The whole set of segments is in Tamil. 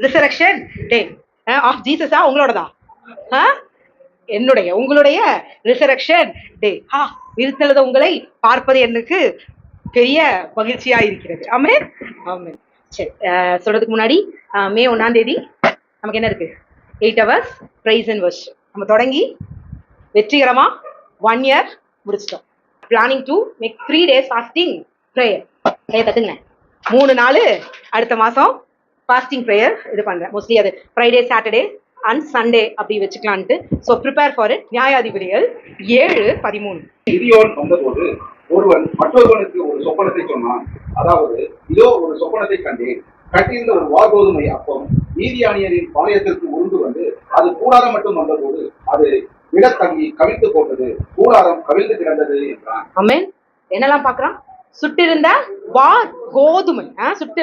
Resurrection day of ஜீசஸா உங்களோடதா? என்னுடைய உங்களுடைய ரிசரக்ஷன் டே. இருத்தலத உங்களை பார்ப்பது எனக்கு பெரிய மகிழ்ச்சியா இருக்கிறது. ஆமென் ஆமென். சரி, சொல்றதுக்கு முன்னாடி மே 1ஆம் தேதி நமக்கு என்ன இருக்கு? 8 hours பிரைஸ் அண்ட் வர்ஷிப் நம்ம தொடங்கி வெற்றிகரமா 1 year முடிச்சிட்டோம். Planning to make 3 days fasting prayer. தட்டுங்க 3 நாள் அடுத்த மாசம் ஃபாஸ்டிங் ப்ரேயர் இது பண்றேன். மோஸ்ட்லி அது ஃப்ரைடே சாட்டர்டே அண்ட் சண்டே அப்படி வச்சுக்கலான்ட்டு. So prepare for it. நியாயாதிபதிகள் 7:13. கிதியோன் வந்தபோது ஒருவன் மற்றொருவனுக்கு ஒரு சொப்பனத்தை சொன்னான். அதாவது, இதோ ஒரு சொப்பனத்தை கண்டேன். கட்டியிருந்த ஒரு வார்கோதுமை அப்பம் மீதியானியரின் பாளையத்திற்கு உருண்டு வந்து அது கூடாரம் மட்டும் வந்தபோது அது விடத்தங்கி கவிழ்த்து போட்டது, கூடாரம் கவிழ்ந்து கிடந்தது என்றான். ஆமென். என்னெல்லாம் பாக்குறான்? சுட்டிருந்த வார் கோதுமை,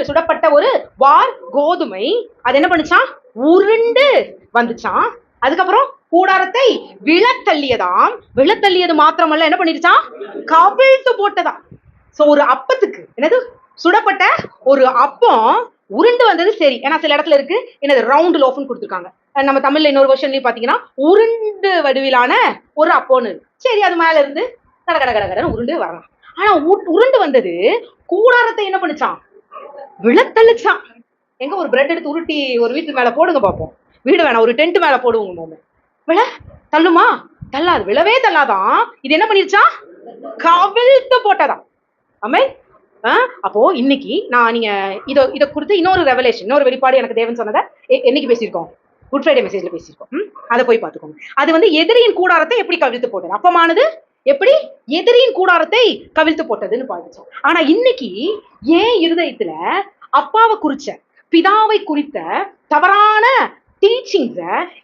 சுடப்பட்ட ஒரு வார் கோதுமை அது என்ன பண்ணுச்சான்? உருண்டு வந்துச்சான். அதுக்கப்புறம் கூடாரத்தை விழத்தள்ளியதாம். விழத்தள்ளியது மாத்திரமல்ல, என்ன பண்ணிருச்சான்? கவிழ்த்து போட்டதாம். சோ ஒரு அப்பத்துக்கு என்னது? சுடப்பட்ட ஒரு அப்பம் உருண்டு வந்தது. சரி, ஏன்னா சில இடத்துல இருக்கு என்னது ரவுண்ட் லோஃப்னு கொடுத்துருக்காங்க. நம்ம தமிழ்ல இன்னொரு வருஷன்லயும் பாத்தீங்கன்னா உருண்டு வடிவிலான ஒரு அப்போன்னு. சரி, அது மேல இருந்து கட கட கட கடன்னு உருண்டு வரலாம். ஆனா உருண்டு வந்தது கூடாரத்தை என்ன பண்ணுச்சான்? விழத்தள்ளிச்சான். எங்க ஒரு பிரெட் எடுத்து உருட்டி ஒரு வீட்டு மேல போடுங்க பாப்போம். வீடு வேணாம், ஒரு டென்ட் மேல போடுவோங்க மோமே. விழ தள்ளுமா? தள்ளாது, விழவே தள்ளாதான். இது என்ன பண்ணிருச்சான்? கவிழ்த்து போட்டதான். ஆமே. அப்போ இன்னைக்கு நான் நீங்க இதை குறித்து இன்னொரு ரெவலேஷன், இன்னொரு வெளிப்பாடு எனக்கு தேவன் சொன்னதை என்னைக்கு பேசியிருக்கோம்? குட் ஃப்ரைடே மெசேஜ்ல பேசியிருக்கோம். அதை போய் பார்த்துக்கோங்க. அது வந்து எதிரியின் கூடாரத்தை எப்படி கவிழ்த்து போட்டது, அப்பமானது எப்படி எதிரியின் கூடாரத்தை கவிழ்த்து போட்டதுன்னு பார்த்துச்சோம். ஆனா இன்னைக்கு ஏன் இருதயத்துல அப்பாவை குறிச்ச, பிதாவை குறித்த தவறான டீச்சிங்ஸ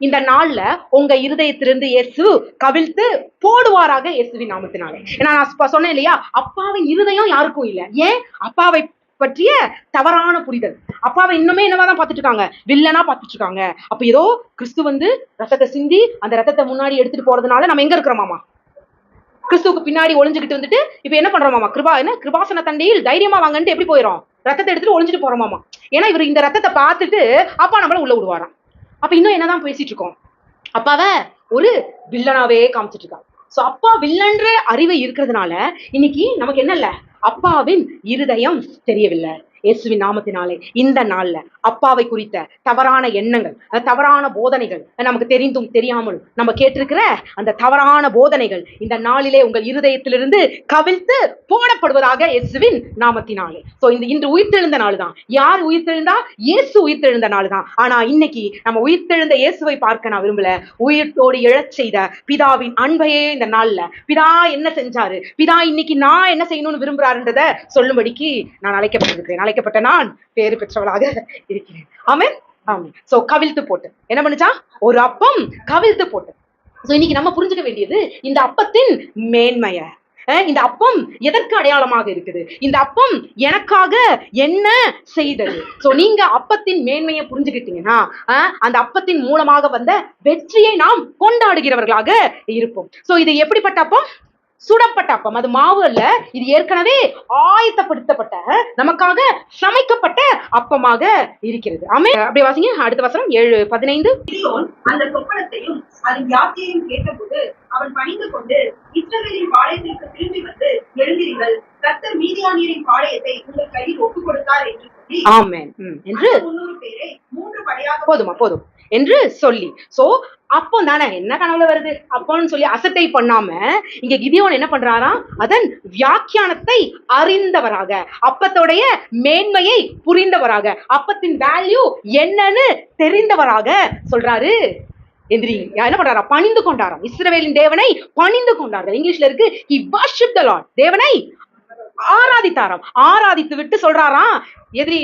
இந்த நாள்ல உங்க இருதயத்திலிருந்து இயேசு கவிழ்த்து போடுவாராக இயேசுவின் நாமத்தினாலே. ஏன்னா நான் சொன்னேன் இல்லையா, அப்பாவின் இருதயம் யாருக்கும் இல்லை. ஏன்? அப்பாவை பற்றிய தவறான புரிதல். அப்பாவை இன்னுமே என்னவாதான் பார்த்துட்டு இருக்காங்க? வில்லனா பார்த்துட்டு இருக்காங்க. அப்ப ஏதோ கிறிஸ்து வந்து ரத்தத்தை சிந்தி அந்த ரத்தத்தை முன்னாடி எடுத்துட்டு போறதுனால நம்ம எங்க இருக்கிறோமாமா? கிறிஸ்துவுக்கு பின்னாடி ஒளிஞ்சுக்கிட்டு வந்துட்டு இப்ப என்ன பண்றோமாமா? கிருபாசன தண்டையில் தைரியமா வாங்கன்ட்டு எப்படி போயிடும்? ரத்தத்தை எடுத்துட்டு ஒளிஞ்சிட்டு போறோமாமா. ஏன்னா இவர் இந்த ரத்தத்தை பார்த்துட்டு அப்பா நம்மள உள்ள விடுவாராம். அப்ப இன்னும் என்னதான் பேசிட்டு இருக்கோம்? அப்பாவ ஒரு வில்லனாவே காமிச்சிட்டு இருக்காங்க. சோ அப்பா வில்லன்ற அறிவை இருக்கிறதுனால இன்னைக்கு நமக்கு என்ன இல்ல? அப்பாவின் இருதயம் தெரியவில்லை. இயேசுவின் நாமத்தினாலே இந்த நாள்ல அப்பாவை குறித்த தவறான எண்ணங்கள், தவறான போதனைகள், நமக்கு தெரிந்தும் தெரியாமலும் நம்ம கேட்டிருக்கிற அந்த தவறான போதனைகள் இந்த நாளிலே உங்கள் இருதயத்திலிருந்து கவிழ்த்து போடப்படுவதாக இயேசுவின் நாமத்தினாலே. சோ இன்று உயிர்த்தெழுந்த நாள் தான். யார் உயிர்த்தெழுந்தா? இயேசு உயிர்த்தெழுந்த நாள் தான். ஆனா இன்னைக்கு நம்ம உயிர்த்தெழுந்த இயேசுவை பார்க்க நான் விரும்பல. உயிர்த்தோடு எழச் செய்த பிதாவின் அன்பையே இந்த நாள்ல பிதா என்ன செஞ்சாரு, பிதா இன்னைக்கு நான் என்ன செய்யணும்னு விரும்புறாருன்றத சொல்லும்படிக்கு நான் அழைக்கப்பட்டிருக்கிறேன். அழைக்கப்பட்ட நான் பேறு பெற்றவளாக இருக்கிறேன். ஆமென் ஆமென். சோ கவிழ்த்து போட்டு என்ன பண்ணுச்சா? ஒரு அப்பம் கவிழ்த்து போட்டு. சோ இன்னைக்கு நம்ம புரிஞ்சுக்க வேண்டியது இந்த அப்பத்தின் மேன்மைய. இந்த அப்பம் எதற்கு அடையாளமாக இருக்குது? இந்த அப்பம் எனக்காக என்ன செய்தது? சோ நீங்க அப்பத்தின் மேன்மையை புரிஞ்சுக்கிட்டீங்கன்னா அந்த அப்பத்தின் மூலமாக வந்த வெற்றியை நாம் கொண்டாடுகிறவர்களாக இருப்போம். சோ இது எப்படிப்பட்ட அப்பம்? சுடப்பட்ட அப்பம். அது மாவு அல்ல, இது ஏற்கனவே ஆயத்தப்படுத்தப்பட்ட நமக்காக சமைக்கப்பட்ட அப்பமாக இருக்கிறது. ஆமே. அப்படி வாசிங்க அடுத்த வசனம் 7:15. அந்த சொப்பனத்தையும் அதன் வியாப்தியையும் கேட்டபோது அவன் பணிந்து கொண்டு இஸ்ரவேலின் பாளையத்திற்கு திரும்பி வந்து, எழுந்திருங்கள், கர்த்தர் மீதியானியரின் பாளையத்தை உங்கள் கையில் ஒப்புக் கொடுத்தார் என்று சொல்லி, ஆமென் என்று 300 பேரை 3 படையாக போதும் என்று சொல்லி. சோ அப்போ தானே என்ன கனவுல வருது அப்போன்னு சொல்லி அசட்டை பண்ணாம இங்க கிதியோன் என்ன பண்றாராம்? அதன் வியாக்கியானத்தை அறிந்தவராக, அப்பத்தோடைய மேன்மையை புரிந்தவராக, அப்பத்தின் வேல்யூ என்னன்னு தெரிந்தவராக சொல்றாரு. எந்திரிங்க. என்ன பண்றாரா? பணிந்து கொண்டாராம். இஸ்ரவேலின் தேவனை பணிந்து கொண்டார்கள். இங்கிலீஷ்ல இருக்கு he worshiped the Lord. தேவனை ஆராதித்தாராம். ஆராதித்து விட்டு சொல்றாராம், எதிரி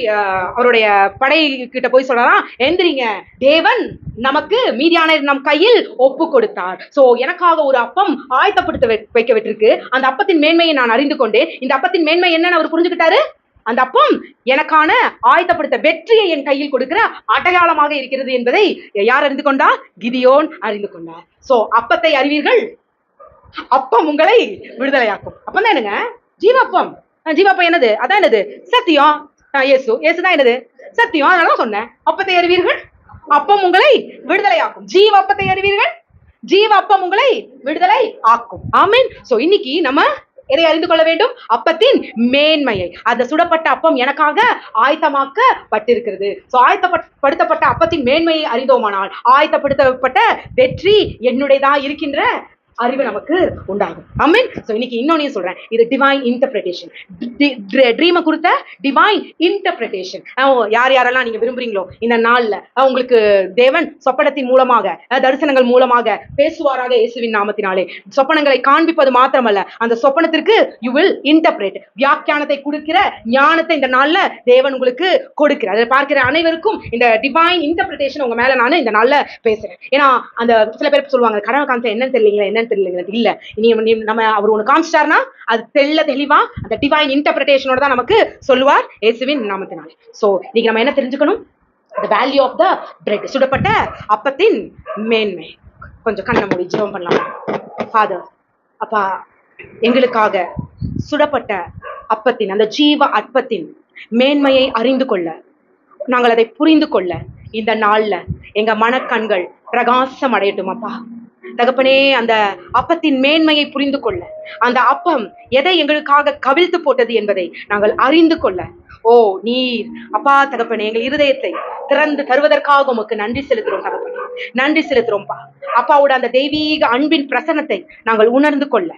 அவருடைய படை கிட்ட போய் சொல்றாராம், எந்திரிங்க, தேவன் நமக்கு மீதியான நம் கையில் ஒப்பு கொடுத்தார். சோ எனக்காக ஒரு அப்பம் ஆயத்தப்படுத்த வைக்க விட்டிருக்கு. அந்த அப்பத்தின் மேன்மையை நான் அறிந்து கொண்டேன். இந்த அப்பத்தின் மேன்மை என்னன்னு அவர் புரிஞ்சுக்கிட்டாரு. அந்த அப்பம் எனக்கான ஆயத்தப்படுத்த வெற்றியை என் கையில் கொடுக்கிற அடையாளமாக இருக்கிறது என்பதை யார் அறிந்து கொண்டா? கிதியோன் அறிந்து கொண்டார். சோ அப்பத்தை அறிவீர்கள், அப்பம் உங்களை விடுதலையாக்கும். அப்பம் தான் என்னங்க? ஜீவாப்பம். ஜீவாப்பம் என்னது? அதான் என்னது? சத்தியம். இயேசுதான் என்னது? சத்தியம். அதனால சொன்னேன். அப்பத்தை அறிவீர்கள், அப்பம் உங்களை விடுதலை ஆக்கும். ஜீவ அப்பத்தை அறிவீர்கள், ஜீவ அப்பம் உங்களை விடுதலை ஆக்கும். ஆமென். சோ இன்னைக்கு நம்ம எதை அறிந்து கொள்ள வேண்டும்? அப்பத்தின் மேன்மையை. அந்த சுடப்பட்ட அப்பம் எனக்காக ஆயத்தமாக்கப்பட்டிருக்கிறது. சோ ஆயத்தப்படுத்தப்பட்ட அப்பத்தின் மேன்மையை அறிந்தோமானால் ஆயத்தப்படுத்தப்பட்ட வெற்றி என்னுடையதா இருக்கின்ற அறிவு நமக்கு உண்டாகும். ஆமென். சோ இன்னைக்கு இன்னொன்னு சொல்றேன், இது டிவைன் இன்டர்பிரேஷன். ட்ரீமை கொடுத்த டிவைன் இன்டர்பிரேஷன். யார் யாரெல்லாம் நீங்க விரும்புறீங்களோ இந்த நாள்ல உங்களுக்கு தேவன் சொப்பனத்தின் மூலமாக, தரிசனங்கள் மூலமாக பேசுவாராக இயேசுவின் நாமத்தினாலே. சொப்பனங்களை காண்பிப்பது மாத்திரமல்ல, அந்த சொப்பனத்திற்கு யூ வில் இன்டர்பிரேட், வியாக்கியானத்தை கொடுக்கிற ஞானத்தை இந்த நாள்ல தேவன் உங்களுக்கு கொடுக்கிறார். அதை பார்க்கிற அனைவருக்கும் இந்த டிவைன் இன்டர்பிரேஷன் உங்க மேல நான் இந்த நாள்ல பேசுறேன். ஏன்னா அந்த சில பேர் சொல்லுவாங்க, கடவுள் காமிச்சா என்னன்னு தெரியலீங்களா, என்னன்னு தெரியல. இல்ல, இனி நம்ம அவர் ஒண்ணு காமிச்சிட்டாருன்னா அது தெளிவா அந்த டிவைன் இன்டர்பிரேஷனோட தான் நமக்கு சொல்லுவார் இயேசுவின் நாமத்தினாலே. சோ இன்னைக்கு நம்ம என்ன தெரிஞ்சுக்கணும்? the value of the bread. சுடப்பட்ட அப்பத்தின் மேன்மை. கொஞ்சம் கண்ணை மூடி ஜெபம் பண்ணலாம். ஃபாதர், அப்பா, எங்களுக்காக சுடப்பட்ட அப்பத்தின், அந்த ஜீவ அப்பத்தின் மேன்மையை அறிந்து கொள்ள, நாங்கள் அதை புரிந்து கொள்ள இந்த நாள்ல எங்க மனக்கண்கள் பிரகாசம் அடையட்டும் அப்பா. தகப்பனே, அந்த அப்பத்தின் மேன்மையை புரிந்து கொள்ள, அந்த அப்பம் எதை எங்களுக்காக கவிழ்த்து போட்டது என்பதை நாங்கள் அறிந்து கொள்ள, நீர் அப்பா தகப்பனே எங்கள் இருதயத்தை திறந்து தருவதற்காக உமக்கு நன்றி செலுத்துறோம் தகப்பனே. நன்றி செலுத்துறோம்ப்பா. அப்பாவோட அந்த தெய்வீக அன்பின் பிரசன்னத்தை நாங்கள் உணர்ந்து கொள்ள,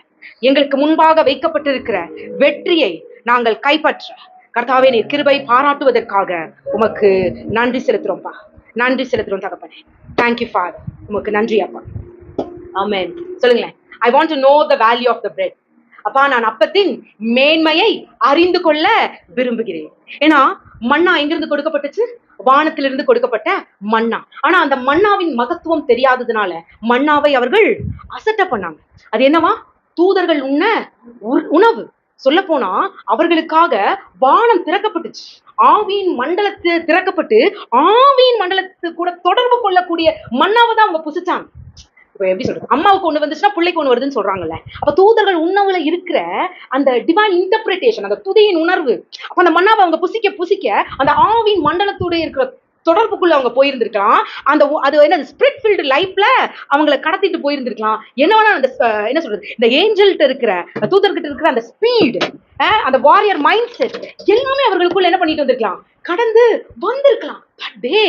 எங்களுக்கு முன்பாக வைக்கப்பட்டிருக்கிற வெற்றியை நாங்கள் கைப்பற்ற கர்த்தாவே நீர் கிருபை பாராட்டுவதற்காக உமக்கு நன்றி செலுத்துறோம்ப்பா. நன்றி செலுத்துறோம் தகப்பனே. Thank you father. உமக்கு நன்றி அப்பா. ஆமென். சொல்லுங்களேன். I want to know the value of the bread. அப்பா, நான் அப்பத்தின் மேன்மையை அறிந்து கொள்ள விரும்புகிறேன். ஏன்னா மன்னா எங்கிருந்து கொடுக்கப்பட்டுச்சு? வானத்திலிருந்து கொடுக்கப்பட்ட மன்னா. ஆனா அந்த மன்னாவின் மகத்துவம் தெரியாததுனால மன்னாவை அவர்கள் அசட்டை பண்ணாங்க. அது என்னவா? தூதர்கள் உண்ண உணவு. சொல்ல போனா அவர்களுக்காக வானம் திறக்கப்பட்டுச்சு. ஆவியின் மண்டலத்து திறக்கப்பட்டு ஆவியின் மண்டலத்து கூட தொடர்பு கொள்ளக்கூடிய மன்னாவை தான் அவங்க புசிச்சாங்க. எப்படி சொல்றது? அம்மாவுக்கு ஒண்ணு வந்துச்சுன்னா பிள்ளைக்கு ஒண்ணு வருதுன்னு சொல்றாங்கல்ல. அப்ப தூதர்கள் உணவுல இருக்கிற அந்த டிவைன் இன்டர்பிரேஷன், அந்த துதியின் உணர்வு, அப்ப அந்த மன்னாவை அவங்க புசிக்க அந்த ஆவின் மண்டலத்தோட இருக்கிற தொடர்புக்குள்ள அவங்க போயிருந்திருக்கலாம். அது என்ன ஸ்பிரிட் ஃபீல்டு லைஃப்ல அவங்களை கடத்திட்டு போயிருந்திருக்கலாம். என்னன்னா அந்த என்ன சொல்றது, இந்த ஏஞ்சல்கிட்ட இருக்கிற தூதர்கிட்ட இருக்கிற அந்த ஸ்பீடு, அந்த வாரியர் மைண்ட் செட் எல்லாமே அவர்களுக்குள்ள என்ன பண்ணிட்டு வந்திருக்கலாம், கடந்து வந்திருக்கலாம். But they